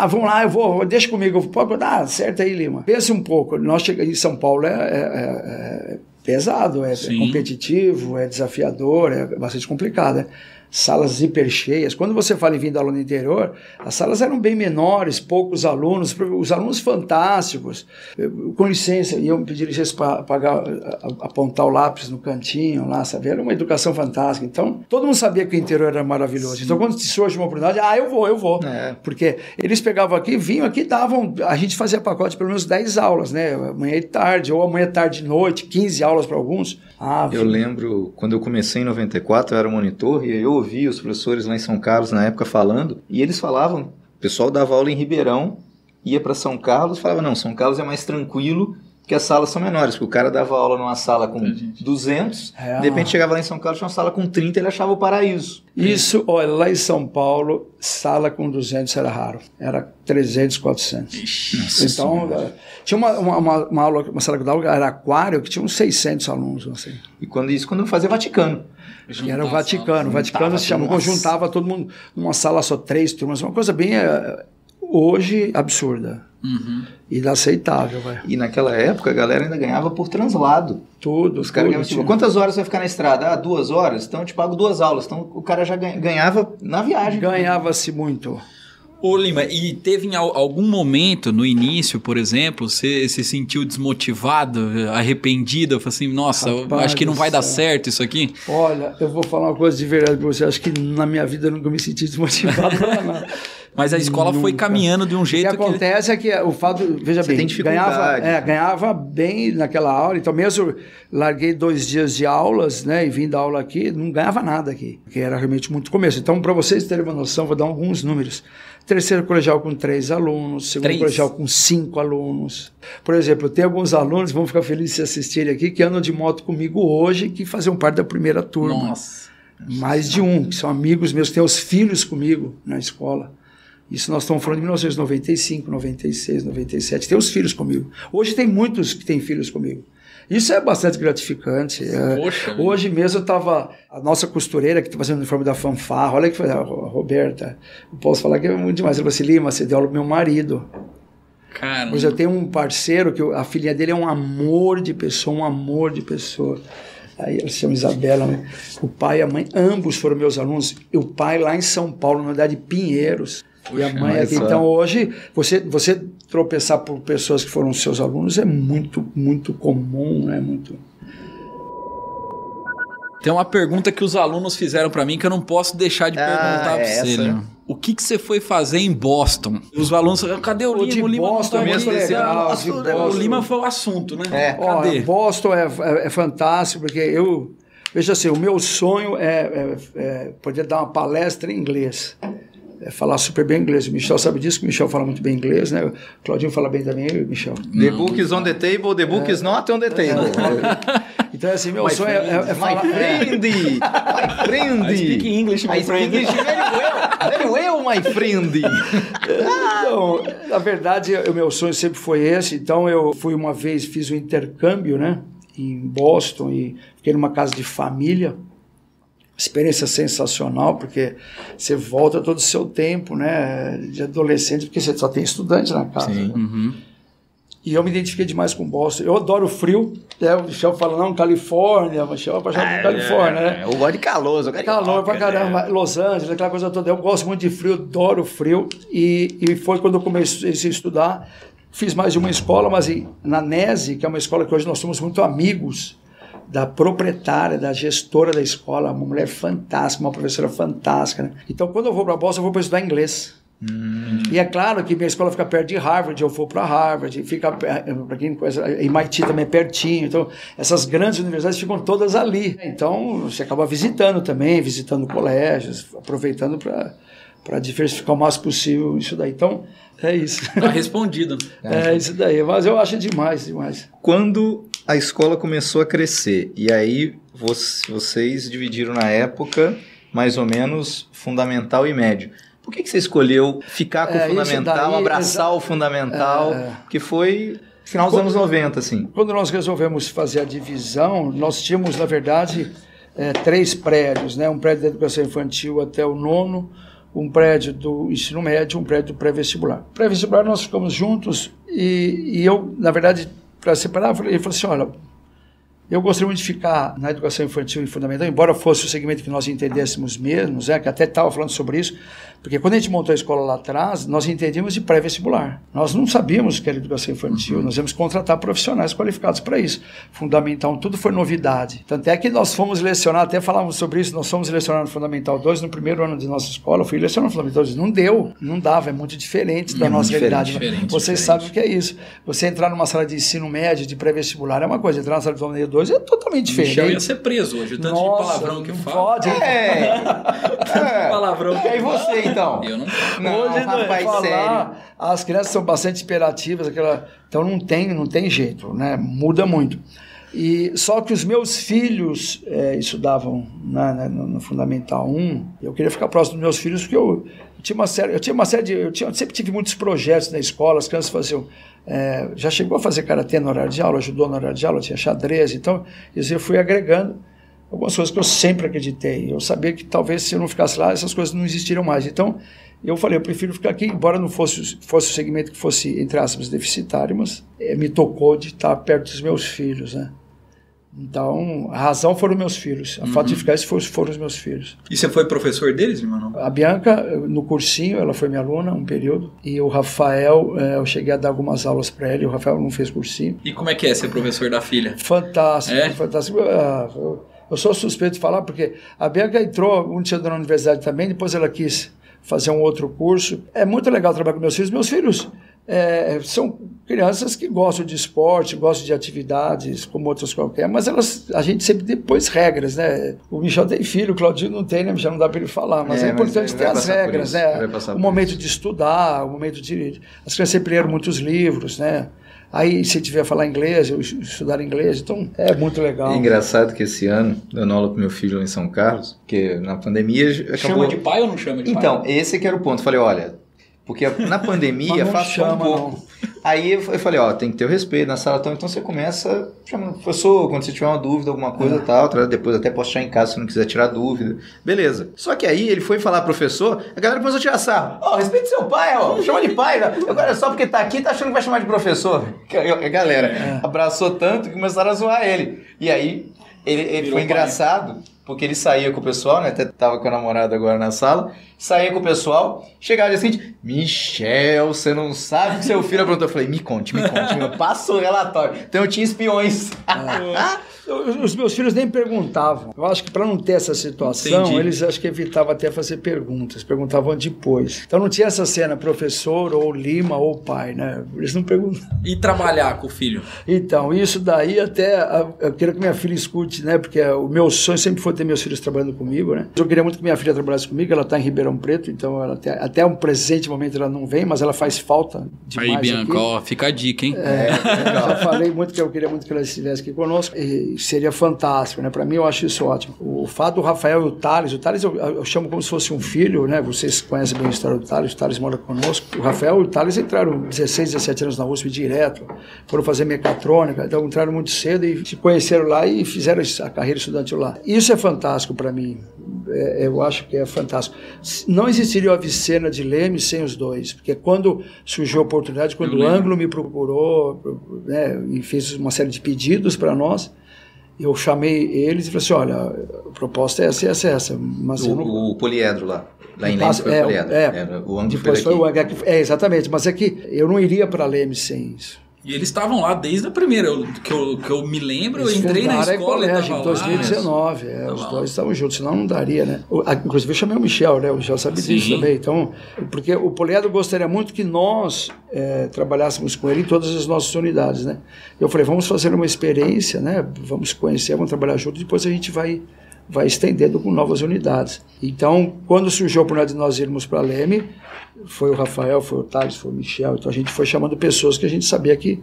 [SPEAKER 3] Vamos lá, eu vou, deixa comigo. Pode dar, certo aí, Lima. Pense um pouco, nós chegamos em São Paulo, é pesado, é competitivo, é desafiador, é bastante complicado, né? Salas hiper cheias. Quando você fala em vir da aula no interior, as salas eram bem menores, poucos alunos, os alunos fantásticos. Com licença, iam pedir licença para apontar o lápis no cantinho lá, sabe? Era uma educação fantástica. Então, todo mundo sabia que o interior era maravilhoso. Sim. Então, quando surge uma oportunidade, eu vou. Porque eles pegavam aqui, vinham aqui, davam... A gente fazia pacote de pelo menos 10 aulas, né? Amanhã e tarde, ou amanhã, tarde e noite, 15 aulas para alguns.
[SPEAKER 1] Eu lembro, quando eu comecei em 94, eu era monitor, e eu ouvi os professores lá em São Carlos na época falando, e eles falavam, o pessoal dava aula em Ribeirão, ia para São Carlos, falava, não, São Carlos é mais tranquilo, porque as salas são menores, porque o cara dava aula numa sala com 200, de repente chegava lá em São Carlos, tinha uma sala com 30, ele achava o paraíso.
[SPEAKER 3] Isso, olha, lá em São Paulo, sala com 200 era raro, era 300, 400. Ixi, então, tinha uma aula, uma sala de aula, era aquário, que tinha uns 600 alunos, assim.
[SPEAKER 1] E quando eu fazia Vaticano.
[SPEAKER 3] Que era o Vaticano. O Vaticano se chamava, juntava todo mundo numa sala só, 3 turmas, uma coisa bem, hoje, absurda. E inaceitável, vai.
[SPEAKER 1] E naquela época a galera ainda ganhava por translado.
[SPEAKER 3] Tudo.
[SPEAKER 1] Os caras ganhavam, tipo, quantas horas você vai ficar na estrada? 2 horas? Então eu te pago 2 aulas. Então o cara já ganhava na viagem.
[SPEAKER 3] Ganhava-se muito.
[SPEAKER 2] Ô Lima, e teve em algum momento no início, por exemplo, você se sentiu desmotivado, arrependido? Falei assim, nossa, rapaz, acho que não vai dar certo isso aqui?
[SPEAKER 3] Olha, eu vou falar uma coisa de verdade pra você. Acho que na minha vida eu nunca me senti desmotivado pra nada.
[SPEAKER 2] Mas a escola foi caminhando de um jeito que...
[SPEAKER 3] O que acontece é que o fato... Veja
[SPEAKER 1] você
[SPEAKER 3] bem,
[SPEAKER 1] tem dificuldade.
[SPEAKER 3] Ganhava bem naquela aula. Então mesmo larguei 2 dias de aulas, né, e vim dar aula aqui, não ganhava nada aqui, porque era realmente muito começo. Então, para vocês terem uma noção, vou dar alguns números. Terceiro colegial com 3 alunos, segundo colegial com 5 alunos. Por exemplo, tem alguns alunos, vão ficar felizes se assistirem aqui, que andam de moto comigo hoje, que faziam parte da primeira turma.
[SPEAKER 2] Nossa.
[SPEAKER 3] Mais de um, que são amigos meus, que têm os filhos comigo na escola. Isso nós estamos falando de 1995, 96, 97. Tem os filhos comigo. Hoje tem muitos que têm filhos comigo. Isso é bastante gratificante.
[SPEAKER 2] Poxa,
[SPEAKER 3] hoje mesmo eu estava... A nossa costureira que está fazendo o uniforme da fanfarra, olha que foi a Roberta. Eu posso falar que é muito demais. Ela falou assim, Lima, você deu aula pro meu marido.
[SPEAKER 2] Caramba.
[SPEAKER 3] Pois eu tenho um parceiro que a filhinha dele é um amor de pessoa, Aí ela se chama Isabela, né? O pai e a mãe, ambos foram meus alunos. E o pai lá em São Paulo, na cidade de Pinheiros. Puxa, e a mãe aqui. Então hoje, você tropeçar por pessoas que foram seus alunos é muito, muito comum, né? Muito...
[SPEAKER 2] Tem uma pergunta que os alunos fizeram para mim que eu não posso deixar de perguntar para você, né? O que você foi fazer em Boston? Os alunos falaram, cadê o Lima?
[SPEAKER 3] O Lima
[SPEAKER 2] Boston
[SPEAKER 3] é muito legal.
[SPEAKER 2] O Lima foi o assunto, né?
[SPEAKER 3] Cadê? Boston é fantástico, porque eu... Veja assim, o meu sonho é poder dar uma palestra em inglês. Falar super bem inglês. O Michel sabe disso, que o Michel fala muito bem inglês, né? O Claudinho fala bem também, o Michel.
[SPEAKER 1] The book is on the table, the book is not on the table.
[SPEAKER 3] Então, assim, meu sonho é falar...
[SPEAKER 1] My friend!
[SPEAKER 2] I speak English, my friend.
[SPEAKER 1] I speak English very well, my friend.
[SPEAKER 3] Então, na verdade, o meu sonho sempre foi esse. Então, eu fui uma vez, fiz um intercâmbio, né? Em Boston, e fiquei numa casa de família. Experiência sensacional, porque você volta todo o seu tempo, né, de adolescente, porque você só tem estudante na casa.
[SPEAKER 1] Sim.
[SPEAKER 3] Né? E eu me identifiquei demais com Boston. Eu adoro o frio. O Michel fala, não, Califórnia. O Michel é apaixonado por Califórnia, né?
[SPEAKER 1] Eu gosto de calor.
[SPEAKER 3] Calor pra caramba. Né? Los Angeles, aquela coisa toda. Eu gosto muito de frio, adoro frio. E foi quando eu comecei a estudar. Fiz mais de uma escola, mas na NESE, que é uma escola que hoje nós somos muito amigos, da proprietária, da gestora da escola, uma mulher fantástica, uma professora fantástica. Né? Então, quando eu vou para Boston, eu vou para estudar inglês. E é claro que minha escola fica perto de Harvard, eu vou para Harvard, fica, para quem conhece, MIT também é pertinho, então essas grandes universidades ficam todas ali. Então você acaba visitando também, visitando colégios, aproveitando para diversificar o máximo possível isso daí. Então, é isso.
[SPEAKER 2] Tá respondido.
[SPEAKER 3] É isso daí, mas eu acho demais.
[SPEAKER 1] Quando a escola começou a crescer, e aí vocês dividiram na época, mais ou menos, fundamental e médio. Por que você escolheu ficar com o fundamental, daí, abraçar o fundamental, que foi final dos anos 90, assim?
[SPEAKER 3] Quando nós resolvemos fazer a divisão, nós tínhamos, na verdade, 3 prédios, né? Um prédio da educação infantil até o 9º, um prédio do ensino médio, um prédio do pré-vestibular. Pré-vestibular nós ficamos juntos e eu, na verdade, para separar, ele falou assim, olha, eu gostaria muito de ficar na educação infantil e fundamental, embora fosse o segmento que nós entendêssemos mesmos, que até estava falando sobre isso, porque quando a gente montou a escola lá atrás, nós entendíamos de pré-vestibular. Nós não sabíamos o que era educação infantil, nós íamos contratar profissionais qualificados para isso. Fundamental, tudo foi novidade. Tanto é que nós fomos lecionar, até falávamos sobre isso, nós fomos lecionar no Fundamental 2, no primeiro ano de nossa escola, eu fui lecionar no Fundamental 2, não deu, não dava, é muito diferente da nossa realidade. Vocês sabem o que é isso. Você entrar numa sala de ensino médio, de pré-vestibular, é uma coisa, entrar na sala de Fundamental 2 é totalmente diferente.
[SPEAKER 2] Michel ia ser preso hoje, o tanto de palavrão que fala.
[SPEAKER 3] Pode.
[SPEAKER 2] Palavrão que
[SPEAKER 1] e você, então?
[SPEAKER 2] Eu não.
[SPEAKER 3] Hoje,
[SPEAKER 1] rapaz, sério.
[SPEAKER 3] As crianças são bastante imperativas, então não tem jeito, né? Muda muito. E só que os meus filhos estudavam no Fundamental 1, eu queria ficar próximo dos meus filhos porque eu sempre tive muitos projetos na escola, as crianças faziam, já chegou a fazer karatê no horário de aula, ajudou no horário de aula, tinha xadrez, então eu fui agregando algumas coisas que eu sempre acreditei. Eu sabia que talvez se eu não ficasse lá, essas coisas não existiriam mais. Então, eu falei, eu prefiro ficar aqui, embora não fosse o segmento que fosse, entre aspas, deficitário, mas me tocou de estar perto dos meus filhos, né? Então, a razão foram meus filhos. A falta de ficar foram os meus filhos.
[SPEAKER 2] E você foi professor deles, irmão?
[SPEAKER 3] A Bianca, no cursinho, ela foi minha aluna um período. E o Rafael, eu cheguei a dar algumas aulas para ele. O Rafael não fez cursinho.
[SPEAKER 2] E como é que é ser professor da filha?
[SPEAKER 3] Fantástico, fantástico. Eu sou suspeito de falar, porque a Bianca entrou um dia na universidade também, depois ela quis fazer um outro curso. É muito legal trabalhar com meus filhos. Meus filhos são crianças que gostam de esporte, gostam de atividades, como outras qualquer, mas a gente sempre depois regras, né? O Michel tem filho, o Claudinho não tem, né, Michel? Não dá para ele falar, mas é importante ter as regras, né? O momento de estudar, o momento de... As crianças sempre leram muitos livros, né? Aí, se tiver falar inglês, eu estudar inglês, então é muito legal.
[SPEAKER 1] É engraçado que esse ano, dando aula com meu filho em São Carlos, porque na pandemia acabou...
[SPEAKER 2] Chama de pai ou não chama de pai?
[SPEAKER 1] Então, esse que era o ponto. Falei, olha, porque na pandemia faz um pouco. Não. Aí eu falei, tem que ter o respeito na sala, então você começa chamando professor, quando você tiver uma dúvida, alguma coisa tal, depois até posso tirar em casa se não quiser tirar dúvida. Beleza. Só que aí ele foi falar professor, a galera começou a tirar sarro. Respeite seu pai, chama de pai. Agora só porque tá aqui, tá achando que vai chamar de professor. A galera abraçou tanto que começaram a zoar ele. E aí ele foi engraçado, porque ele saía com o pessoal, né? Até tava com a namorada agora na sala, saía com o pessoal, chegava no dia seguinte, Michel, você não sabe o que seu filho aprontou? Eu falei, me conte, passa o relatório. Então eu tinha espiões.
[SPEAKER 3] Os meus filhos nem perguntavam. Eu acho que para não ter essa situação, eles acho que evitavam até fazer perguntas, perguntavam depois. Então não tinha essa cena, professor, ou Lima, ou pai, né? Eles não perguntavam.
[SPEAKER 2] E trabalhar com o filho?
[SPEAKER 3] Então, isso daí até, eu quero que minha filha escute, né? Porque o meu sonho sempre foi ter meus filhos trabalhando comigo, né? Eu queria muito que minha filha trabalhasse comigo, ela está em Ribeirão Preto, então ela até um presente momento ela não vem, mas ela faz falta demais.
[SPEAKER 2] Aí, Bianca, fica a dica, hein?
[SPEAKER 3] Já falei muito que eu queria muito que ela estivesse aqui conosco. E seria fantástico, né? Para mim, eu acho isso ótimo. O fato do Rafael e o Thales eu chamo como se fosse um filho, né? Vocês conhecem bem a história do Thales, o Thales mora conosco. O Rafael e o Thales entraram 16, 17 anos na USP direto, foram fazer mecatrônica, então entraram muito cedo e se conheceram lá e fizeram a carreira estudantil lá. Isso é fantástico para mim. Eu acho que é fantástico. Não existiria a Avicena de Leme sem os dois, porque quando surgiu a oportunidade, quando o Ângulo me procurou, né, e fez uma série de pedidos para nós, eu chamei eles e falei assim, olha, a proposta é essa. Mas
[SPEAKER 1] o poliedro lá em Leme foi o poliedro.
[SPEAKER 3] O Ângulo foi daqui. Exatamente, mas é que eu não iria para Leme sem isso.
[SPEAKER 2] E eles estavam lá desde a primeira, que eu me lembro, eu entrei na escola e
[SPEAKER 3] em 2019, os dois estavam juntos, senão não daria, né? Inclusive eu chamei o Michel, né? O Michel sabe disso também. Então, porque o Poliedro gostaria muito que nós trabalhássemos com ele em todas as nossas unidades, né? Eu falei, vamos fazer uma experiência, né? Vamos conhecer, vamos trabalhar juntos, depois a gente vai estendendo com novas unidades. Então, quando surgiu a oportunidade de nós irmos para Leme, foi o Rafael, foi o Thales, foi o Michel, então a gente foi chamando pessoas que a gente sabia que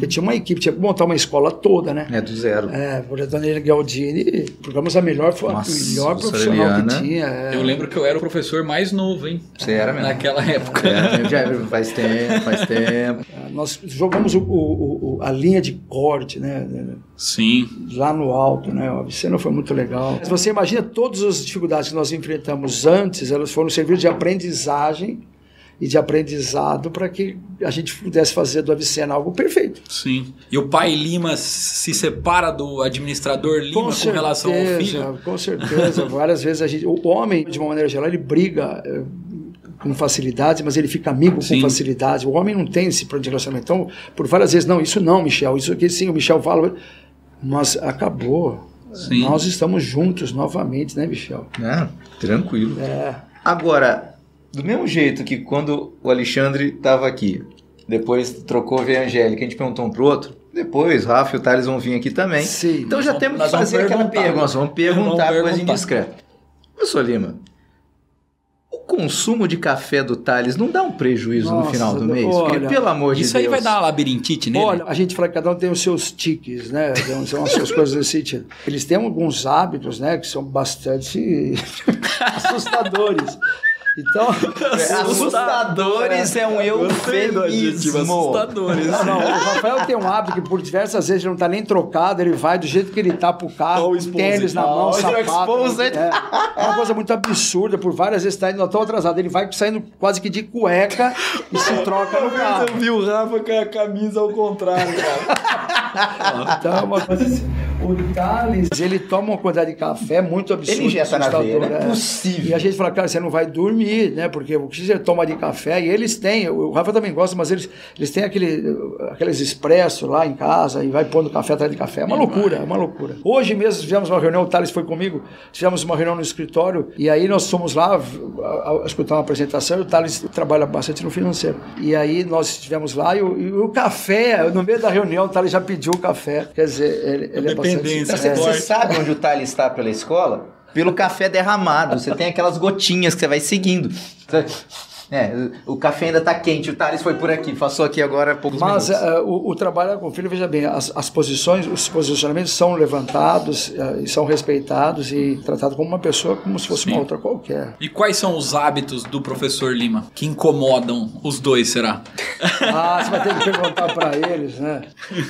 [SPEAKER 3] tinha uma equipe, tinha que montar uma escola toda, né?
[SPEAKER 1] Do zero.
[SPEAKER 3] Por a Daniela Galdini, procuramos a melhor profissional que tinha.
[SPEAKER 2] Eu lembro que eu era o professor mais novo, hein?
[SPEAKER 1] Você era mesmo?
[SPEAKER 2] Naquela época.
[SPEAKER 1] Faz tempo.
[SPEAKER 3] Nós jogamos a linha de corte, né?
[SPEAKER 2] Sim.
[SPEAKER 3] Lá no alto, né? A Vicena foi muito legal. Mas você imagina todas as dificuldades que nós enfrentamos antes, elas foram servir de aprendizagem e de aprendizado para que a gente pudesse fazer do Avicena algo perfeito.
[SPEAKER 2] Sim. E o pai Lima se separa do administrador Lima com relação ao filho?
[SPEAKER 3] Com certeza. Várias vezes o homem, de uma maneira geral, ele briga com facilidade, mas ele fica amigo com facilidade. O homem não tem esse plano de relacionamento. Então, por várias vezes, não, isso não, Michel, isso aqui sim, o Michel fala, mas acabou. Sim. Nós estamos juntos novamente, né, Michel?
[SPEAKER 1] Tranquilo. Agora, do mesmo jeito que quando o Alexandre estava aqui, depois trocou, veio a Angélica, a gente perguntou um pro outro, depois o Rafa e o Thales vão vir aqui também.
[SPEAKER 3] Sim.
[SPEAKER 1] Então já temos que fazer aquela pergunta. Nós vamos perguntar coisa indiscreta. Professor Lima, o consumo de café do Thales não dá um prejuízo no final do mês?
[SPEAKER 3] Olha,
[SPEAKER 1] porque, pelo amor de Deus...
[SPEAKER 2] Isso aí vai dar uma labirintite nele?
[SPEAKER 3] Olha, a gente fala que cada um tem os seus tiques, né? São as suas coisas nesse sentido. Eles têm alguns hábitos, né? Que são bastante assustadores. Então,
[SPEAKER 1] assustadores é um eufemismo.
[SPEAKER 2] Assustadores.
[SPEAKER 3] Não, o Rafael tem um hábito que por diversas vezes ele não está nem trocado, ele vai do jeito que ele tá pro carro, tênis na mão, sapato. É uma coisa muito absurda, por várias vezes tá indo tão atrasado, ele vai saindo quase que de cueca e se troca no carro.
[SPEAKER 2] Eu vi o Rafa com a camisa ao contrário, cara.
[SPEAKER 3] Então é uma coisa assim. O Thales, ele toma uma quantidade de café muito absurda.
[SPEAKER 1] Ele injeta na veia, não é possível.
[SPEAKER 3] E a gente fala, cara, você não vai dormir, né? Porque o que você toma de café, e eles têm, o Rafa também gosta, mas eles têm aqueles expressos lá em casa e vai pondo café atrás de café. É uma loucura, é uma loucura. Hoje mesmo tivemos uma reunião, o Thales foi comigo, tivemos uma reunião no escritório e aí nós fomos lá escutar uma apresentação e o Thales trabalha bastante no financeiro. E aí nós estivemos lá e o café, no meio da reunião, o Thales já pediu o café. Quer dizer, ele é bastante...
[SPEAKER 1] Você sabe onde o Thales está pela escola? Pelo café derramado. Você tem aquelas gotinhas que você vai seguindo. O café ainda está quente. O Thales foi por aqui, passou aqui agora há poucos minutos.
[SPEAKER 3] Mas o trabalho com o filho, veja bem, as posições, os posicionamentos são levantados e são respeitados e tratados como uma pessoa, como se fosse uma outra qualquer.
[SPEAKER 2] E quais são os hábitos do professor Lima que incomodam os dois, será?
[SPEAKER 3] Você vai ter que perguntar para eles, né?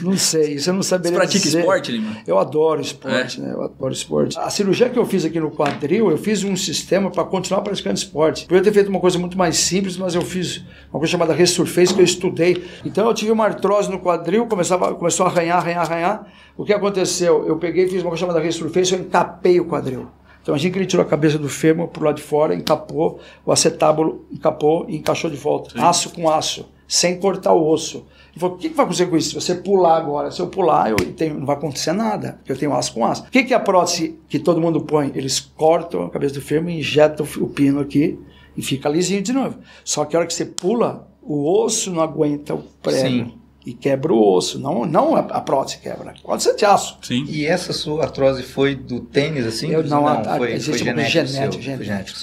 [SPEAKER 3] Não sei, isso eu não saberia dizer.
[SPEAKER 2] Você pratica esporte, Lima?
[SPEAKER 3] Eu adoro esporte, né? Eu adoro esporte. A cirurgia que eu fiz aqui no quadril, eu fiz um sistema para continuar praticando esporte. Podia ter feito uma coisa muito mais simples, mas eu fiz uma coisa chamada resurface que eu estudei. Então eu tive uma artrose no quadril, começou a arranhar. O que aconteceu? Eu peguei e fiz uma coisa chamada resurface, eu encapei o quadril. Então a gente tirou a cabeça do fêmur pro lado de fora, encapou, o acetábulo encapou e encaixou de volta. Sim. Aço com aço, sem cortar o osso. Ele falou, o que vai acontecer com isso? Se você pular agora, se eu pular, não vai acontecer nada, porque eu tenho aço com aço. O que é a prótese que todo mundo põe? Eles cortam a cabeça do fêmur e injetam o pino aqui e fica lisinho de novo. Só que a hora que você pula, o osso não aguenta o prego. E quebra o osso, não a prótese quebra, pode ser de aço.
[SPEAKER 2] Sim.
[SPEAKER 1] E essa sua artrose foi do tênis, assim? Foi genético.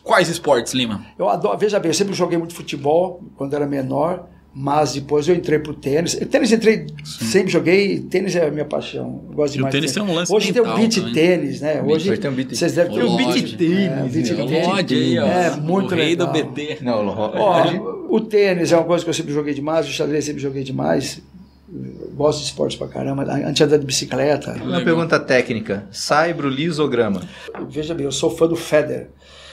[SPEAKER 2] Quais esportes, Lima?
[SPEAKER 3] Eu adoro, veja bem, eu sempre joguei muito futebol quando era menor, mas depois eu entrei pro tênis. Tênis sempre joguei, tênis é a minha paixão. Eu gosto demais.
[SPEAKER 2] O tênis tem um lance
[SPEAKER 3] hoje tem o beach tênis, né? Hoje
[SPEAKER 1] tem um beach.
[SPEAKER 3] Vocês devem ter
[SPEAKER 1] o beach tênis.
[SPEAKER 3] Muito
[SPEAKER 2] rei
[SPEAKER 3] legal.
[SPEAKER 2] do BT.
[SPEAKER 3] O tênis é uma coisa que eu sempre joguei demais, o xadrez sempre joguei demais. Gosto de esportes pra caramba, antes de andar de bicicleta.
[SPEAKER 1] Uma pergunta técnica: saibro, liso ou grama?
[SPEAKER 3] Veja bem, eu sou fã do Federer.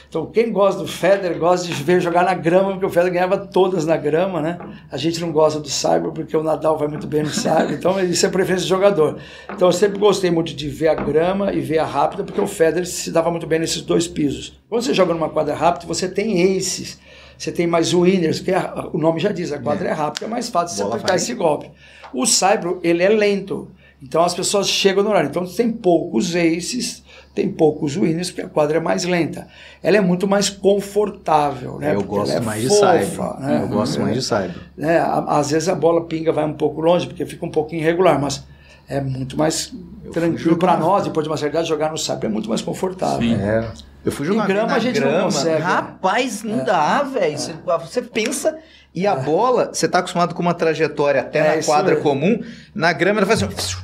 [SPEAKER 3] Então, quem gosta do Federer gosta de ver jogar na grama, porque o Federer ganhava todas na grama, né? A gente não gosta do saibro, porque o Nadal vai muito bem no saibro, então isso é preferência de jogador. Então, eu sempre gostei muito de ver a grama e ver a rápida, porque o Federer se dava muito bem nesses dois pisos. Quando você joga numa quadra rápida, você tem aces. você tem mais winners, que o nome já diz, a quadra é rápida, é mais fácil você aplicar esse golpe. O saibro, ele é lento, então as pessoas chegam no horário. Então tem poucos aces, tem poucos winners, porque a quadra é mais lenta. Ela é muito mais confortável, né?
[SPEAKER 1] Eu gosto mais de
[SPEAKER 3] fofa,
[SPEAKER 1] saibro.
[SPEAKER 3] né?
[SPEAKER 1] Eu gosto mais de saibro.
[SPEAKER 3] Né? Às vezes a bola pinga, vai um pouco longe, porque fica um pouquinho irregular, mas é muito mais tranquilo para nós, depois de uma certa idade, jogar no saibro é muito mais confortável.
[SPEAKER 2] Sim.
[SPEAKER 1] Eu fui jogar
[SPEAKER 3] grama,
[SPEAKER 1] na
[SPEAKER 3] a gente não consegue.
[SPEAKER 1] Rapaz, não dá, velho. Você pensa e a bola, você tá acostumado com uma trajetória até na quadra comum, na grama ela faz assim.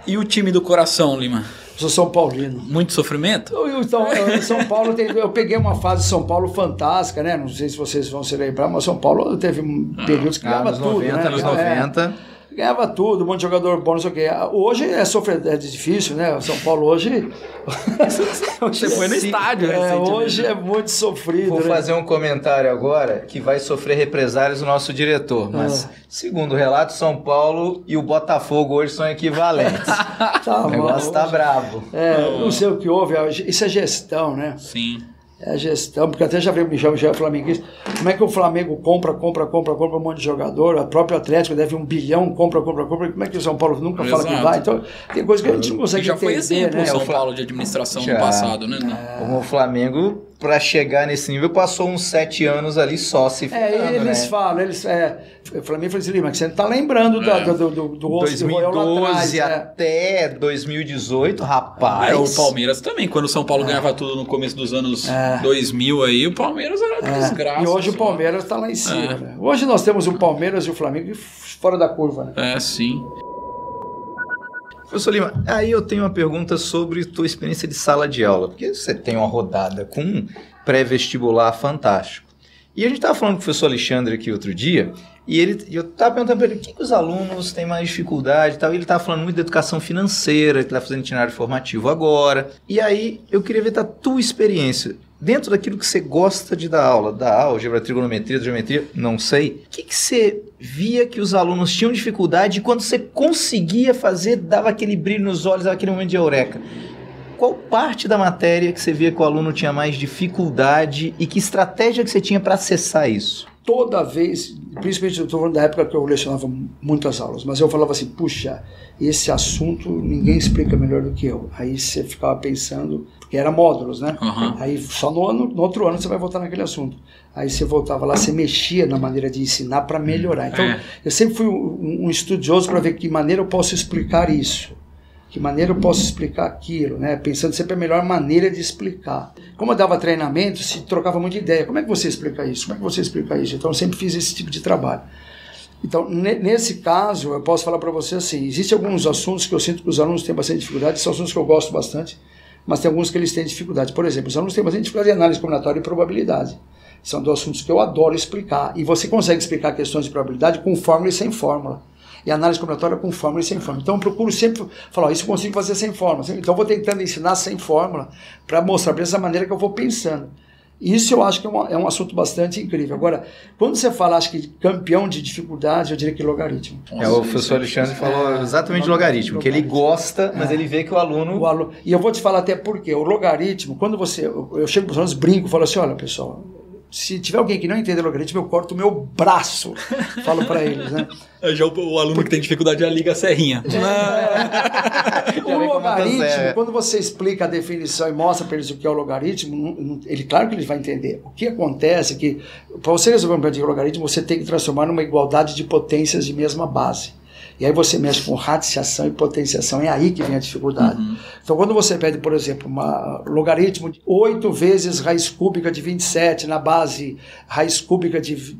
[SPEAKER 2] E o time do coração, Lima?
[SPEAKER 3] Eu sou São Paulino.
[SPEAKER 2] Muito sofrimento?
[SPEAKER 3] Então, em São Paulo, eu peguei uma fase de São Paulo fantástica, né? Não sei se vocês vão se lembrar, mas São Paulo teve períodos que ganhava tudo. 90,
[SPEAKER 1] né? Anos 90.
[SPEAKER 3] Ganhava tudo, um monte de jogador bom, não sei o quê. Hoje é difícil, né? O São Paulo hoje...
[SPEAKER 2] Você foi no estádio, né?
[SPEAKER 3] Hoje é muito sofrido.
[SPEAKER 1] Vou fazer um comentário agora que vai sofrer represálias do nosso diretor. Mas, segundo o relato, São Paulo e o Botafogo hoje são equivalentes. O negócio tá bravo.
[SPEAKER 3] Não sei o que houve. Isso é gestão, né?
[SPEAKER 2] Sim.
[SPEAKER 3] É a gestão, porque até já veio o Michel flamenguista. Como é que o Flamengo compra um monte de jogador? O próprio Atlético deve 1 bilhão, compra. Como é que o São Paulo nunca fala que vai? Então, tem coisa que a gente não consegue entender. Já foi exemplo,
[SPEAKER 2] né? O São Paulo de administração no passado, né?
[SPEAKER 1] O Flamengo, para chegar nesse nível, passou uns 7 anos ali só se ficando,
[SPEAKER 3] eles falam, o Flamengo falou assim, Lima, que você não tá lembrando do osso do Royal lá atrás.
[SPEAKER 1] 2012 até 2018, rapaz.
[SPEAKER 2] O Palmeiras também, quando o São Paulo ganhava tudo no começo dos anos 2000 aí, o Palmeiras era desgraça.
[SPEAKER 3] E hoje o Palmeiras tá lá em cima, né? Hoje nós temos o Palmeiras e o Flamengo fora da curva, né?
[SPEAKER 2] Sim.
[SPEAKER 1] Professor Lima, aí eu tenho uma pergunta sobre tua experiência de sala de aula, porque você tem uma rodada com um pré-vestibular fantástico. E a gente estava falando com o professor Alexandre aqui outro dia, e eu estava perguntando para ele o que os alunos têm mais dificuldade e tal, e ele estava falando muito da educação financeira, que está fazendo itinerário formativo agora. E aí eu queria ver a tua experiência. Dentro daquilo que você gosta de dar aula, álgebra, trigonometria, geometria, não sei, o que você via que os alunos tinham dificuldade e quando você conseguia fazer, dava aquele brilho nos olhos, dava aquele momento de eureka? Qual parte da matéria que você via que o aluno tinha mais dificuldade e que estratégia que você tinha para acessar isso?
[SPEAKER 3] Toda vez, principalmente eu estou falando da época que eu lecionava muitas aulas, mas eu falava assim, puxa, esse assunto ninguém explica melhor do que eu. Aí você ficava pensando, porque era módulos, né?
[SPEAKER 2] Uhum.
[SPEAKER 3] Aí só no outro ano você vai voltar naquele assunto. Aí você voltava lá, você mexia na maneira de ensinar para melhorar. Então, eu sempre fui um estudioso para ver que maneira eu posso explicar isso. Que maneira eu posso explicar aquilo, né? Pensando sempre a melhor maneira de explicar. Como eu dava treinamento, se trocava muita ideia. Como é que você explica isso? Como é que você explica isso? Então eu sempre fiz esse tipo de trabalho. Então, nesse caso, eu posso falar para você assim, existem alguns assuntos que eu sinto que os alunos têm bastante dificuldade, são assuntos que eu gosto bastante, mas tem alguns que eles têm dificuldade. Por exemplo, os alunos têm bastante dificuldade em análise combinatória e probabilidade. São dois assuntos que eu adoro explicar. E você consegue explicar questões de probabilidade com fórmula e sem fórmula. E análise combinatória com fórmula e sem fórmula. Então eu procuro sempre falar, isso eu consigo fazer sem fórmula. Então eu vou tentando ensinar sem fórmula para mostrar para eles a maneira que eu vou pensando. Isso eu acho que é um assunto bastante incrível. Agora, quando você fala, acho que campeão de dificuldade, eu diria que logaritmo.
[SPEAKER 1] O professor Alexandre falou exatamente de logaritmo, que ele gosta, mas ele vê que o aluno...
[SPEAKER 3] E eu vou te falar até por quê. O logaritmo, quando eu chego para os alunos, brinco, falo assim, olha pessoal, se tiver alguém que não entende logaritmo, eu corto o meu braço. Falo para eles, né?
[SPEAKER 2] Já o aluno que tem dificuldade já liga a serrinha.
[SPEAKER 3] O logaritmo, quando você explica a definição e mostra para eles o que é o logaritmo, claro que ele vai entender. O que acontece é que, para você resolver um problema de logaritmo, você tem que transformar numa igualdade de potências de mesma base. E aí você mexe com radiciação e potenciação, é aí que vem a dificuldade. Uhum. Então quando você pede, por exemplo, um logaritmo de 8 vezes raiz cúbica de 27 na base raiz cúbica de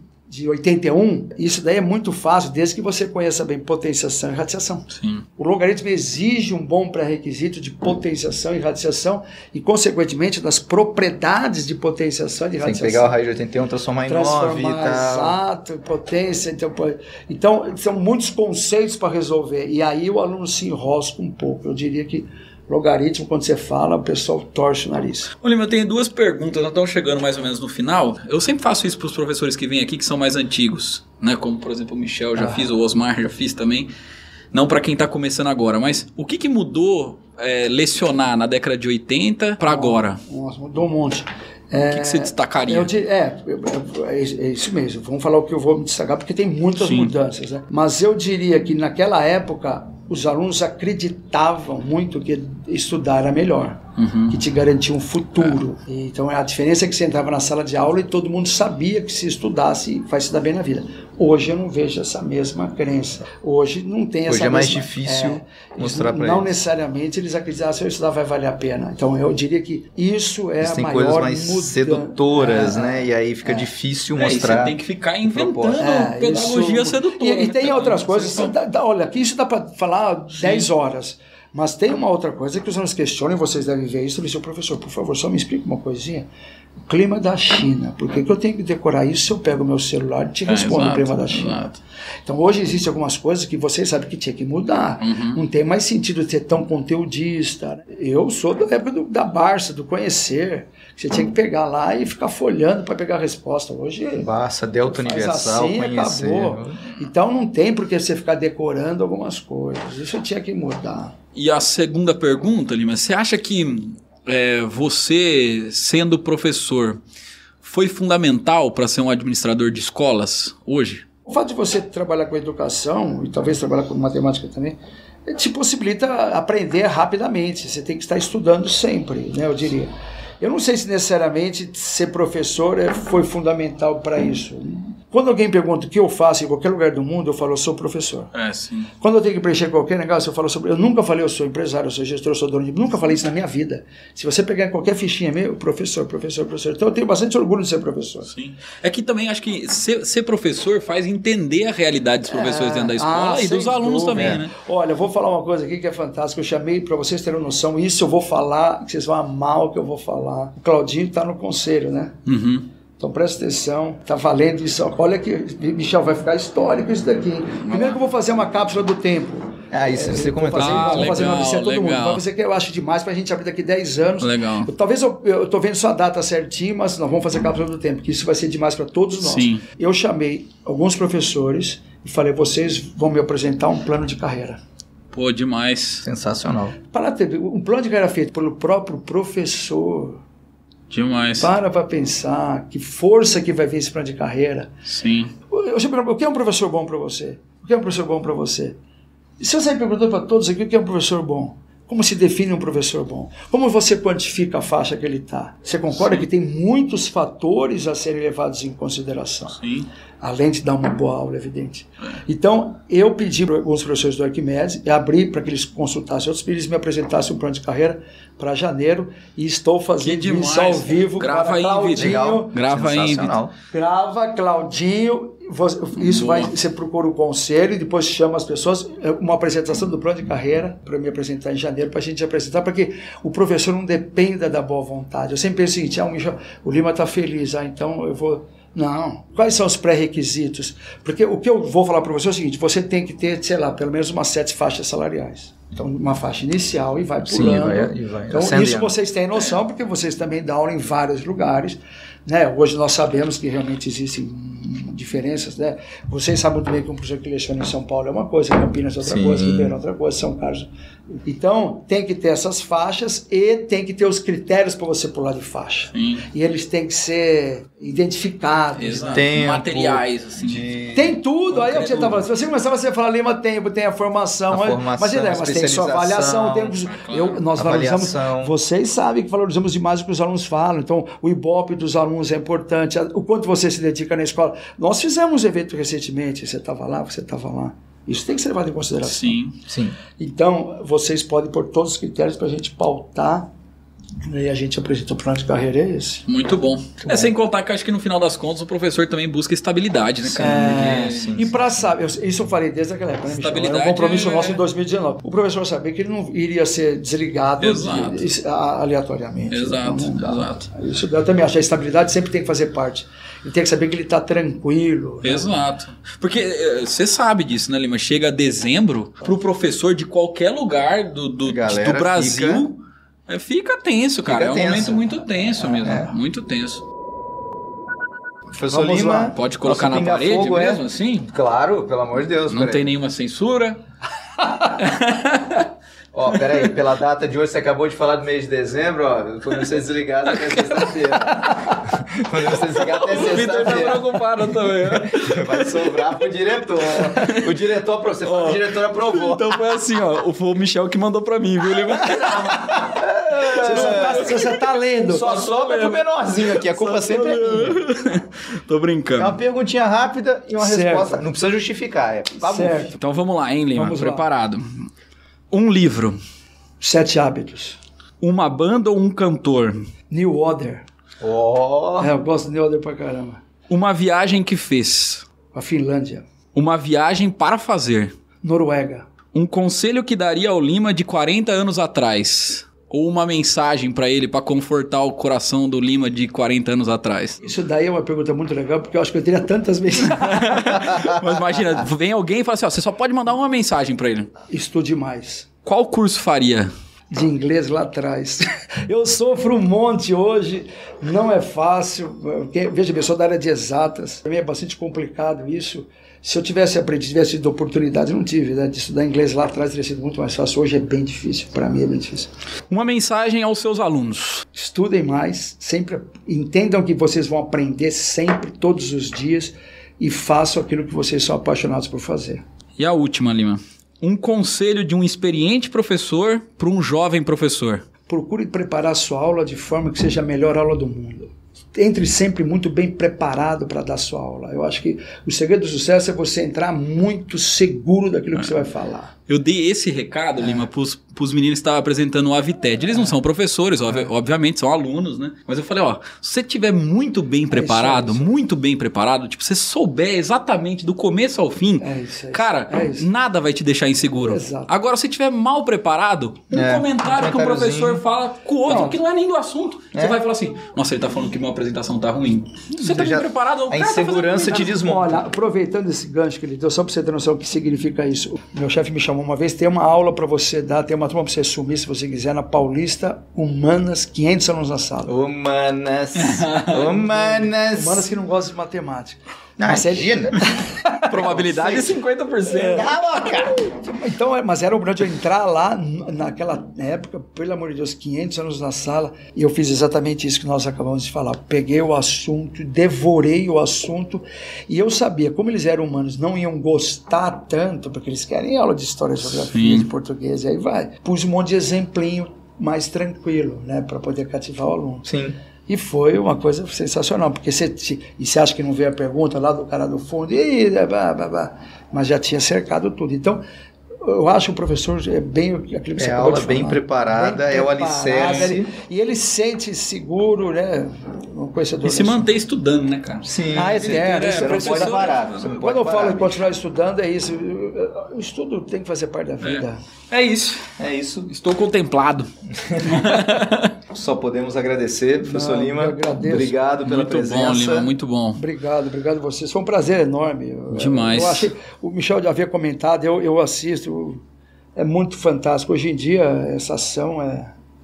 [SPEAKER 3] 81, isso daí é muito fácil, desde que você conheça bem potenciação e radiciação.
[SPEAKER 2] Sim.
[SPEAKER 3] O logaritmo exige um bom pré-requisito de potenciação e radiciação e, consequentemente, das propriedades de potenciação e de radiciação.
[SPEAKER 1] Tem que pegar o raiz de 81, transformar em 9 e tal.
[SPEAKER 3] Exato, potência. Então, são muitos conceitos para resolver. E aí o aluno se enrosca um pouco. Eu diria que logaritmo, quando você fala, o pessoal torce o nariz.
[SPEAKER 2] Ô, Lima, eu tenho 2 perguntas, nós estamos chegando mais ou menos no final. Eu sempre faço isso para os professores que vêm aqui, que são mais antigos, né? Como, por exemplo, o Michel já fiz, o Osmar já fiz também. Não para quem está começando agora, mas o que mudou lecionar na década de 80 para agora?
[SPEAKER 3] Nossa, mudou um monte.
[SPEAKER 2] O que você destacaria?
[SPEAKER 3] É isso mesmo. Vamos falar o que eu vou me destacar, porque tem muitas mudanças, né? Mas eu diria que naquela época os alunos acreditavam muito que estudar era melhor, que te garantia um futuro. Então a diferença é que você entrava na sala de aula e todo mundo sabia que se estudasse vai se dar bem na vida. Hoje eu não vejo essa mesma crença. Hoje não tem essa
[SPEAKER 1] Hoje é
[SPEAKER 3] mesma...
[SPEAKER 1] mais difícil mostrar para eles.
[SPEAKER 3] Não necessariamente eles acreditam, se eu estudar vai valer a pena. Então eu diria que isso é a
[SPEAKER 1] tem
[SPEAKER 3] maior
[SPEAKER 1] coisas mais sedutoras, né? E aí fica difícil mostrar.
[SPEAKER 2] E você tem que ficar inventando pedagogia sedutora.
[SPEAKER 3] E tem outras coisas. Olha, aqui isso dá para falar 10 horas. Mas tem uma outra coisa que os alunos questionam, e vocês devem ver isso. Eu disse, professor, por favor, só me explica uma coisinha. O clima da China. Por que eu tenho que decorar isso se eu pego meu celular e te respondo o clima da China?
[SPEAKER 2] Exato.
[SPEAKER 3] Então hoje existem algumas coisas que vocês sabem que tinha que mudar. Não tem mais sentido ser tão conteudista. Eu sou da época da Barça, do conhecer. Você tinha que pegar lá e ficar folhando para pegar a resposta. Hoje
[SPEAKER 1] Barça, Delta Universal,
[SPEAKER 3] assim,
[SPEAKER 1] conhecer.
[SPEAKER 3] Acabou. Então não tem por que você ficar decorando algumas coisas. Isso tinha que mudar.
[SPEAKER 2] E a segunda pergunta, Lima, você acha que você, sendo professor, foi fundamental para ser um administrador de escolas hoje?
[SPEAKER 3] O fato de você trabalhar com educação, e talvez trabalhar com matemática também, te possibilita aprender rapidamente. Você tem que estar estudando sempre, né, eu diria. Eu não sei se necessariamente ser professor foi fundamental para isso. Quando alguém pergunta o que eu faço em qualquer lugar do mundo, eu falo, eu sou professor.
[SPEAKER 2] Sim.
[SPEAKER 3] Quando eu tenho que preencher qualquer negócio, eu falo sobre... Eu nunca falei, eu sou empresário, eu sou gestor, eu sou dono de... Nunca falei isso na minha vida. Se você pegar qualquer fichinha meu, professor. Então eu tenho bastante orgulho de ser professor.
[SPEAKER 2] Sim. É que também acho que ser professor faz entender a realidade dos professores dentro da escola e dos alunos também, né?
[SPEAKER 3] Olha, eu vou falar uma coisa aqui que é fantástica. Eu chamei para vocês terem noção, isso eu vou falar, que vocês vão amar o que eu vou falar. O Claudinho está no conselho, né? Então presta atenção, tá valendo isso. Olha que, Michel, vai ficar histórico isso daqui. Primeiro que eu vou fazer uma cápsula do tempo.
[SPEAKER 1] Isso você comentou.
[SPEAKER 3] Vou fazer uma visita a todo mundo. Vai fazer que eu acho demais pra gente abrir daqui 10 anos.
[SPEAKER 2] Legal.
[SPEAKER 3] Talvez eu tô vendo só a data certinho, mas nós vamos fazer cápsula do tempo, que isso vai ser demais para todos nós.
[SPEAKER 2] Sim.
[SPEAKER 3] Eu chamei alguns professores e falei, vocês vão me apresentar um plano de carreira.
[SPEAKER 2] Pô, demais.
[SPEAKER 1] Sensacional.
[SPEAKER 3] Um plano de carreira feito pelo próprio professor.
[SPEAKER 2] Demais.
[SPEAKER 3] Para pensar que força que vai vir esse plano de carreira.
[SPEAKER 2] Sim.
[SPEAKER 3] Eu sempre pergunto, o que é um professor bom para você? O que é um professor bom para você? E se você perguntou para todos aqui o que é um professor bom? Como se define um professor bom? Como você quantifica a faixa que ele está? Você concorda que tem muitos fatores a serem levados em consideração?
[SPEAKER 2] Sim.
[SPEAKER 3] Além de dar uma boa aula, evidente. Então, eu pedi para alguns professores do Arquimedes, abri para que eles consultassem outros, eles me apresentassem um plano de carreira para janeiro, e estou fazendo isso ao vivo.
[SPEAKER 2] Grava aí,
[SPEAKER 3] Claudinho.
[SPEAKER 2] Grava aí.
[SPEAKER 3] Grava, Claudinho. Isso vai, você procura o conselho e depois chama as pessoas, uma apresentação do plano de carreira para me apresentar em janeiro, para a gente apresentar, para que o professor não dependa da boa vontade. Eu sempre penso o seguinte, o Lima está feliz, então eu vou... Não. Quais são os pré-requisitos? Porque o que eu vou falar para você é o seguinte, você tem que ter, sei lá, pelo menos umas 7 faixas salariais. Então, uma faixa inicial e vai pulando.
[SPEAKER 1] Vai
[SPEAKER 3] então, isso vocês têm noção, porque vocês também dão aula em vários lugares. Né? Hoje nós sabemos que realmente existem diferenças. Né? Vocês sabem muito bem que um professor que leciona em São Paulo é uma coisa, Campinas é outra coisa, Ribeirão é outra coisa, São Carlos. Então, tem que ter essas faixas e tem que ter os critérios para você pular de faixa.
[SPEAKER 2] Sim.
[SPEAKER 3] E eles têm que ser identificados.
[SPEAKER 2] Exato.
[SPEAKER 1] Tempo,
[SPEAKER 2] materiais, assim.
[SPEAKER 3] Tem tudo. Aí é o que você está falando. Se você começar a falar, Lima, tem a formação. Mas tem sua avaliação. Nós valorizamos. Vocês sabem que valorizamos demais o que os alunos falam. Então, o Ibope dos alunos é importante. O quanto você se dedica na escola. Nós fizemos um evento recentemente. Você estava lá. Isso tem que ser levado em consideração.
[SPEAKER 2] Sim.
[SPEAKER 3] Então, vocês podem pôr todos os critérios para a gente pautar. E a gente apresenta o plano de carreira esse.
[SPEAKER 2] Muito bom. Sem contar que acho que no final das contas o professor também busca estabilidade, né, cara?
[SPEAKER 3] E para saber, isso eu falei desde aquela época, né, Michel? Era um compromisso nosso em 2019. O professor sabia que ele não iria ser desligado aleatoriamente.
[SPEAKER 2] Exato.
[SPEAKER 3] Isso eu também acho. A estabilidade sempre tem que fazer parte. E tem que saber que ele está tranquilo.
[SPEAKER 2] Exato. Né? Porque você sabe disso, né, Lima? Chega dezembro, para o professor de qualquer lugar do Brasil... Fica tenso, cara. É um momento muito tenso mesmo. Muito tenso.
[SPEAKER 1] Professor Lima,
[SPEAKER 2] pode colocar na parede mesmo, assim?
[SPEAKER 1] Claro, pelo amor de Deus.
[SPEAKER 2] Não tem nenhuma censura.
[SPEAKER 1] Ó, peraí, pela data de hoje, você acabou de falar do mês de dezembro, ó, quando você desligar até sexta-feira. Quando você desligar até sexta-feira. O Vitor tá preocupado também, né? Vai sobrar pro diretor. O diretor aprovou, você falou, o diretor aprovou.
[SPEAKER 2] Então foi assim, ó, foi o Michel que mandou pra mim, viu?
[SPEAKER 3] Você tá lendo.
[SPEAKER 1] Só sobra pro menorzinho aqui, a culpa sempre é minha.
[SPEAKER 2] Tô brincando.
[SPEAKER 1] É uma perguntinha rápida e uma resposta. Não precisa justificar, é
[SPEAKER 3] certo.
[SPEAKER 2] Então vamos lá, hein, Lima?
[SPEAKER 3] Vamos
[SPEAKER 2] preparado. Um livro.
[SPEAKER 3] 7 Hábitos.
[SPEAKER 2] Uma banda ou um cantor?
[SPEAKER 3] New Order.
[SPEAKER 1] Oh.
[SPEAKER 3] Eu gosto de New Order pra caramba.
[SPEAKER 2] Uma viagem que fez.
[SPEAKER 3] A Finlândia.
[SPEAKER 2] Uma viagem para fazer.
[SPEAKER 3] Noruega.
[SPEAKER 2] Um conselho que daria ao Lima de 40 anos atrás. Ou uma mensagem para ele, para confortar o coração do Lima de 40 anos atrás.
[SPEAKER 3] Isso daí é uma pergunta muito legal, porque eu acho que eu teria tantas mensagens.
[SPEAKER 2] Mas imagina, vem alguém e fala assim, ó, você só pode mandar uma mensagem para ele.
[SPEAKER 3] Estude mais.
[SPEAKER 2] Qual curso faria?
[SPEAKER 3] De inglês lá atrás. Eu sofro um monte hoje, não é fácil. Veja bem, eu sou da área de exatas, também é bastante complicado isso. Se eu tivesse aprendido, tivesse tido oportunidade, eu não tive, né? De estudar inglês lá atrás teria sido muito mais fácil. Hoje é bem difícil, para mim é bem difícil.
[SPEAKER 2] Uma mensagem aos seus alunos.
[SPEAKER 3] Estudem mais, sempre entendam que vocês vão aprender sempre, todos os dias, e façam aquilo que vocês são apaixonados por fazer.
[SPEAKER 2] E a última, Lima. Um conselho de um experiente professor para um jovem professor.
[SPEAKER 3] Procure preparar a sua aula de forma que seja a melhor aula do mundo. Entre sempre muito bem preparado para dar sua aula. Eu acho que o segredo do sucesso é você entrar muito seguro daquilo que você vai falar.
[SPEAKER 2] Eu dei esse recado, Lima, pros meninos que estavam apresentando o Avited. Eles não são professores, obviamente, são alunos, né? Mas eu falei, ó, se você estiver muito bem preparado, tipo, você souber exatamente do começo ao fim, cara, nada vai te deixar inseguro.
[SPEAKER 3] Exato.
[SPEAKER 2] Agora, se estiver mal preparado, comentário que o professor fala com o outro, que não é nem do assunto, você vai falar assim, nossa, ele tá falando que minha apresentação tá ruim. Você tá bem preparado,
[SPEAKER 1] a insegurança te desmonta.
[SPEAKER 3] Olha, aproveitando esse gancho que ele deu, só para você ter noção do que significa isso. Meu chefe me chamou uma vez, tem uma aula para você dar, tem uma turma para você assumir, se você quiser, na Paulista, Humanas, 500 alunos na sala.
[SPEAKER 1] Humanas
[SPEAKER 3] que não gostam de matemática.
[SPEAKER 1] Imagina.
[SPEAKER 2] Probabilidade é 50%.
[SPEAKER 1] Tá louca.
[SPEAKER 3] Então, mas era o grande eu entrar lá naquela época, pelo amor de Deus, 500 anos na sala, e eu fiz exatamente isso que nós acabamos de falar. Peguei o assunto, devorei o assunto, e eu sabia, como eles eram humanos, não iam gostar tanto, porque eles querem aula de história, geografia, de português, e aí vai. Pus um monte de exemplinho mais tranquilo, né, para poder cativar o aluno.
[SPEAKER 1] Sim.
[SPEAKER 3] E foi uma coisa sensacional, porque você acha que não veio a pergunta lá do cara do fundo, mas já tinha cercado tudo. Então, eu acho que o professor é bem aquilo que você acabou de falar.
[SPEAKER 1] Bem preparada, é o alicerce.
[SPEAKER 3] E ele se sente seguro, né? Um conhecedor.
[SPEAKER 2] E se manter estudando, né, cara?
[SPEAKER 1] Sim.
[SPEAKER 3] Você
[SPEAKER 1] não pode parar.
[SPEAKER 3] Quando eu falo em continuar estudando, é isso. O estudo tem que fazer parte da vida.
[SPEAKER 2] É isso. Estou contemplado.
[SPEAKER 1] Só podemos agradecer, professor Lima.
[SPEAKER 3] Eu agradeço.
[SPEAKER 1] Obrigado pela presença.
[SPEAKER 2] Muito bom, Lima, muito bom.
[SPEAKER 3] Obrigado a vocês. Foi um prazer enorme.
[SPEAKER 2] Demais.
[SPEAKER 3] Eu achei, o Michel já havia comentado, eu assisto, é muito fantástico. Hoje em dia, essa ação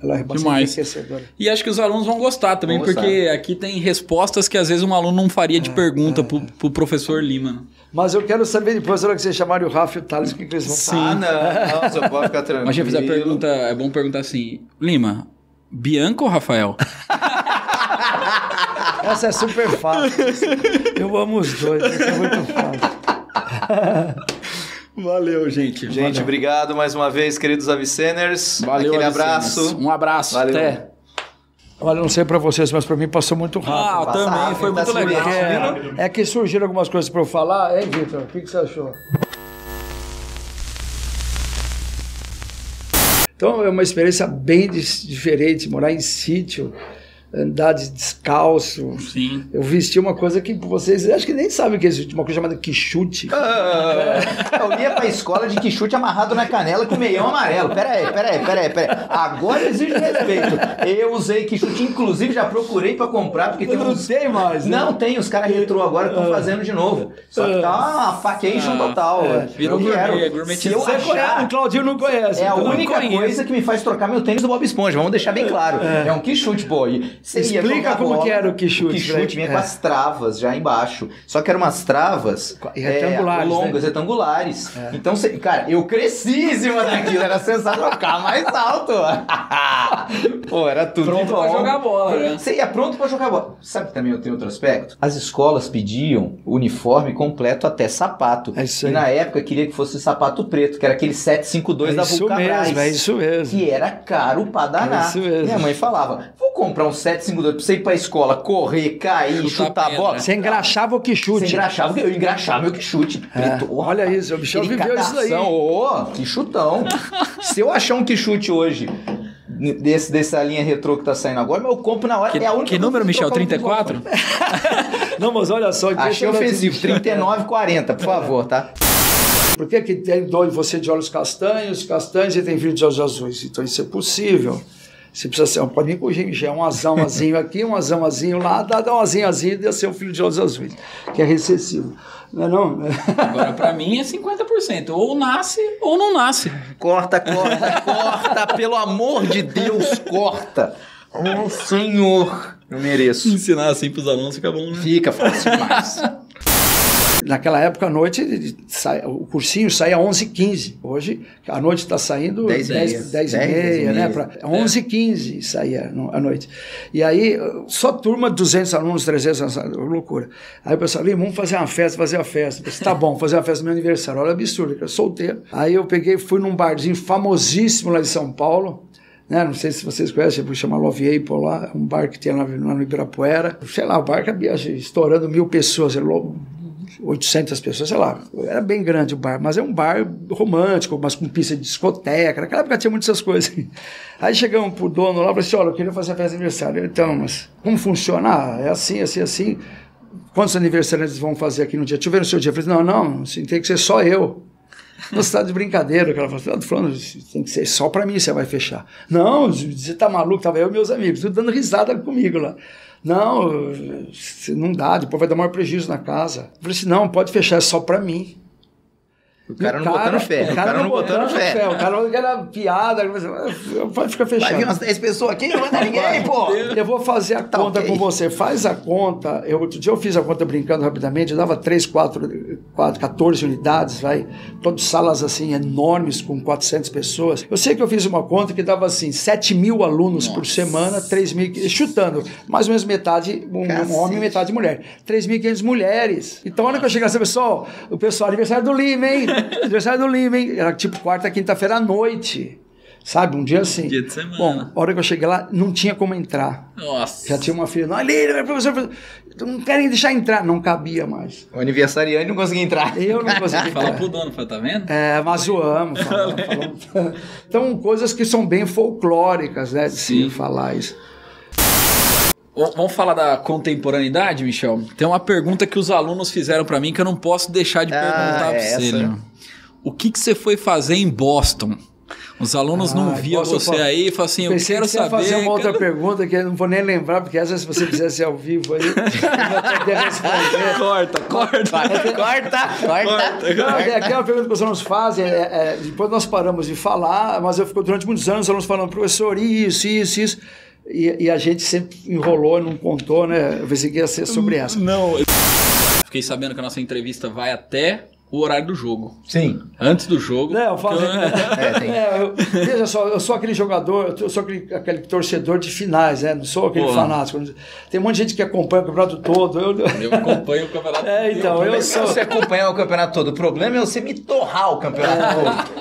[SPEAKER 3] ela é bastante enriquecedora.
[SPEAKER 2] E acho que os alunos vão gostar também, porque aqui tem respostas que às vezes um aluno não faria de pergunta pro professor Lima. Mas
[SPEAKER 3] eu quero saber depois, na hora que vocês chamarem o Rafa e o Thales, o que eles vão falar.
[SPEAKER 1] Não, você pode ficar tranquilo.
[SPEAKER 2] Mas já fiz a pergunta, é bom perguntar assim, Lima, Bianca ou Rafael?
[SPEAKER 3] Essa é super fácil. Eu amo os dois, isso é muito fácil.
[SPEAKER 2] Valeu, gente.
[SPEAKER 1] Gente, obrigado mais uma vez, queridos Aviceners.
[SPEAKER 2] Valeu,
[SPEAKER 1] aquele abraço.
[SPEAKER 2] Um abraço.
[SPEAKER 1] Valeu.
[SPEAKER 2] Até.
[SPEAKER 3] Olha, não sei pra vocês, mas pra mim passou muito rápido.
[SPEAKER 2] Também foi muito legal.
[SPEAKER 3] É que surgiram algumas coisas pra eu falar. Hein, Vitor? O que você achou? Então é uma experiência bem diferente, morar em sítio, andar descalço.
[SPEAKER 2] Sim.
[SPEAKER 3] Eu vesti uma coisa que vocês acho que nem sabem o que é isso, uma coisa chamada quichute.
[SPEAKER 1] Eu ia pra escola de quichute amarrado na canela com meião amarelo. Peraí. Agora exige respeito. Eu usei quichute, inclusive já procurei pra comprar, porque tem
[SPEAKER 3] não tem mais. Né?
[SPEAKER 1] Não tem, os caras retrô agora estão fazendo de novo. Só que tá uma facation total.
[SPEAKER 2] Virou gourmet.
[SPEAKER 1] Se eu achar,
[SPEAKER 3] o Claudinho não conhece.
[SPEAKER 1] É a única coisa que me faz trocar meu tênis do Bob Esponja, vamos deixar bem claro. É um quichute, pô. Você ia
[SPEAKER 3] Explica
[SPEAKER 1] jogar
[SPEAKER 3] como
[SPEAKER 1] bola,
[SPEAKER 3] que era o quichute.
[SPEAKER 1] O quichute vinha com as travas já embaixo. Só que eram umas travas
[SPEAKER 3] retangulares,
[SPEAKER 1] longas,
[SPEAKER 3] né?
[SPEAKER 1] Retangulares. Então, cara, eu cresci em cima daquilo. Era sensacional ficar mais alto. Pô, era tudo
[SPEAKER 2] Pronto
[SPEAKER 1] bom.
[SPEAKER 2] pra jogar bola, né?
[SPEAKER 1] Você ia pronto pra jogar bola. Sabe que também eu tenho outro aspecto? As escolas pediam uniforme completo até sapato.
[SPEAKER 3] É isso
[SPEAKER 1] E
[SPEAKER 3] aí.
[SPEAKER 1] na época queria que fosse sapato preto, que era aquele 752 da Vulcabras.
[SPEAKER 3] É isso mesmo.
[SPEAKER 1] Que era caro pra danar.
[SPEAKER 3] É isso mesmo.
[SPEAKER 1] Minha mãe falava, vou comprar um 752 pra você ir pra escola, correr, cair, chutar a
[SPEAKER 2] pedra.
[SPEAKER 1] bola.
[SPEAKER 3] Você engraxava o quichute.
[SPEAKER 1] Eu engraxava meu quichute. Preto. Oh,
[SPEAKER 3] olha isso, o bichão viveu isso aí.
[SPEAKER 1] Ô, que chutão. Se eu achar um quichute hoje, dessa linha retrô que tá saindo agora, eu compro na hora.
[SPEAKER 2] Que,
[SPEAKER 1] é a única
[SPEAKER 2] que número, Michel?
[SPEAKER 1] trocar o
[SPEAKER 2] 34?
[SPEAKER 3] Não, mas olha só.
[SPEAKER 1] Achei ofensivo. 39,40, por favor, tá?
[SPEAKER 3] Por que tem dor de você de olhos castanhos e tem filho de olhos azuis? Então isso é possível. Você precisa ser, pode me corrigir, Michel, um azãozinho aqui, um azãozinho lá, dá um azãozinho e ser um filho de olhos azuis, que é recessivo. Não é não?
[SPEAKER 2] Agora, pra mim, é 50%. Ou nasce ou não nasce.
[SPEAKER 1] Corta, pelo amor de Deus, corta. Oh, Senhor, eu mereço.
[SPEAKER 2] Ensinar assim pros alunos fica bom, né?
[SPEAKER 1] Fica fácil demais.
[SPEAKER 3] Naquela época, à noite, o cursinho saía às 11h15. Hoje, à noite está saindo 10h30, né? 11h15 saía à noite. E aí, só turma de 200 alunos, 300 alunos, loucura. Aí o pessoal, vamos fazer uma festa, fazer a festa. Eu disse, tá bom, fazer uma festa no meu aniversário. Olha, absurdo, eu solteiro. Aí eu fui num barzinho famosíssimo lá de São Paulo, né? Não sei se vocês conhecem, chama Love Apple lá, um bar que tem lá no Ibirapuera. Sei lá, o bar cabia estourando 1.000 pessoas, 800 pessoas, sei lá, era bem grande o bar, mas é um bar romântico, mas com pista de discoteca, naquela época tinha muitas coisas. Aí chegamos pro dono lá e falei assim, olha, eu queria fazer a festa de aniversário. Então, mas como funciona? É assim, assim, assim. Quantos aniversariantes vão fazer aqui no dia? Deixa eu ver no seu dia. Eu falei, não, assim, tem que ser só eu. Você está de brincadeira, o cara falando, tem que ser só para mim, você vai fechar. Não, você tá maluco, tava eu e meus amigos, tudo dando risada comigo lá. Não, não dá, depois vai dar maior prejuízo na casa. Eu falei assim, não, pode fechar, é só para mim.
[SPEAKER 1] O cara não botando fé.
[SPEAKER 3] O cara não botando fé. O cara não era piada, pode ficar fechado.
[SPEAKER 1] Vai vir umas 10 pessoas aqui, não vai dar ninguém, pô.
[SPEAKER 3] Eu vou fazer a conta com você. Faz a conta. Outro dia eu fiz a conta brincando rapidamente, eu dava 14 unidades, todas salas assim enormes com 400 pessoas. Eu sei que eu fiz uma conta que dava assim 7.000 alunos por semana, 3.000, chutando, mais ou menos metade um homem e metade mulher. 3.500 mulheres. Então, a hora que eu chegar assim, pessoal, aniversário do Lima, hein? Aniversário do Lima, hein? Era tipo quarta, quinta-feira à noite. Sabe? Um dia assim.
[SPEAKER 2] Dia de semana.
[SPEAKER 3] Bom, a hora que eu cheguei lá, não tinha como entrar.
[SPEAKER 2] Nossa.
[SPEAKER 3] Já tinha uma filha. Não, professor, não querem deixar entrar. Não cabia mais.
[SPEAKER 1] O aniversariante não conseguia entrar.
[SPEAKER 3] Eu não conseguia entrar.
[SPEAKER 2] Fala pro dono, tá vendo?
[SPEAKER 3] Mas zoamos. Falamos. Então, coisas que são bem folclóricas, né? De se falar isso.
[SPEAKER 2] Vamos falar da contemporaneidade, Michel? Tem uma pergunta que os alunos fizeram para mim que eu não posso deixar de perguntar para você. O que você foi fazer em Boston? Os alunos não viam você aí e falaram assim, eu quero saber...
[SPEAKER 3] fazer uma outra pergunta que eu não vou nem lembrar, porque essa se você fizesse ao vivo aí, eu vou poder responder.
[SPEAKER 2] Corta.
[SPEAKER 3] Aqui é uma pergunta que os alunos fazem, depois nós paramos de falar, mas eu fico durante muitos anos os alunos falando, professor, isso. E a gente sempre enrolou, não contou, né? Eu pensei que ia ser sobre essa.
[SPEAKER 2] Não. Fiquei sabendo que a nossa entrevista vai até o horário do jogo.
[SPEAKER 1] Sim.
[SPEAKER 2] Antes do jogo.
[SPEAKER 3] Não, veja só, eu sou aquele jogador, eu sou aquele torcedor de finais, né? Não sou aquele fanático. Tem um monte de gente que acompanha o campeonato todo.
[SPEAKER 2] Eu acompanho o campeonato todo.
[SPEAKER 3] Então, eu sou...
[SPEAKER 1] Você acompanhar o campeonato todo. O problema é você me torrar o campeonato todo.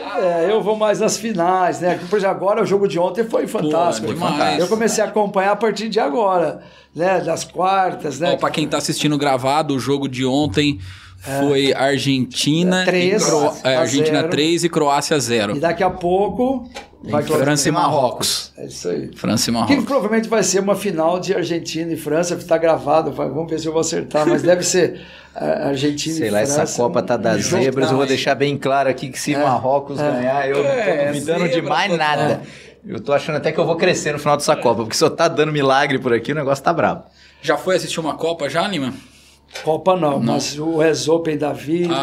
[SPEAKER 3] Eu vou mais nas finais, né? Por exemplo, agora o jogo de ontem foi fantástico.
[SPEAKER 2] Foi demais.
[SPEAKER 3] Eu comecei a acompanhar a partir de agora, né? Das quartas, né?
[SPEAKER 2] Para quem tá assistindo gravado, o jogo de ontem foi Argentina
[SPEAKER 3] 3
[SPEAKER 2] Argentina 3 e Croácia 0.
[SPEAKER 3] E daqui a pouco vai
[SPEAKER 2] França e Marrocos.
[SPEAKER 3] É isso aí.
[SPEAKER 2] França e Marrocos.
[SPEAKER 3] Que provavelmente vai ser uma final de Argentina e França, está gravado. Vamos ver se eu vou acertar, mas deve ser Argentina
[SPEAKER 1] Sei
[SPEAKER 3] e
[SPEAKER 1] lá,
[SPEAKER 3] França.
[SPEAKER 1] essa Copa tá das zebras. Eu vou deixar bem claro aqui que se Marrocos ganhar, eu não tô duvidando de mais nada. Eu tô achando até que eu vou crescer no final dessa Copa, porque só tá dando milagre por aqui, o negócio tá brabo.
[SPEAKER 2] Já foi assistir uma Copa já, Lima?
[SPEAKER 3] Copa não, mas o US Open da vida,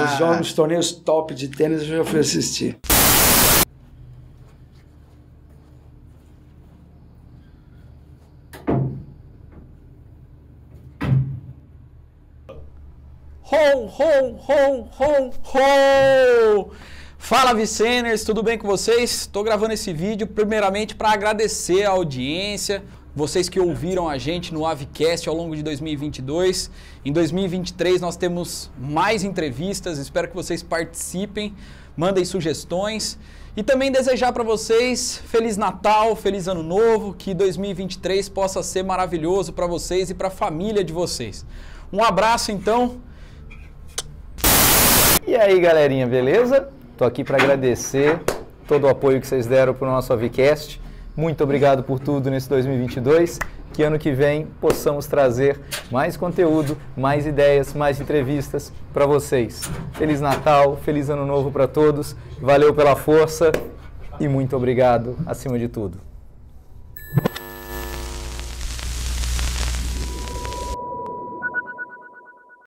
[SPEAKER 3] os jogos, os torneios top de tênis eu já fui assistir.
[SPEAKER 2] Fala Viceners, tudo bem com vocês? Estou gravando esse vídeo primeiramente para agradecer a audiência, vocês que ouviram a gente no AviCast ao longo de 2022. Em 2023 nós temos mais entrevistas, espero que vocês participem, mandem sugestões. E também desejar para vocês Feliz Natal, Feliz Ano Novo, que 2023 possa ser maravilhoso para vocês e para a família de vocês. Um abraço então.
[SPEAKER 1] E aí galerinha, beleza? Tô aqui para agradecer todo o apoio que vocês deram para o nosso AviCast. Muito obrigado por tudo nesse 2022. Que ano que vem possamos trazer mais conteúdo, mais ideias, mais entrevistas para vocês. Feliz Natal, Feliz Ano Novo para todos. Valeu pela força e muito obrigado acima de tudo.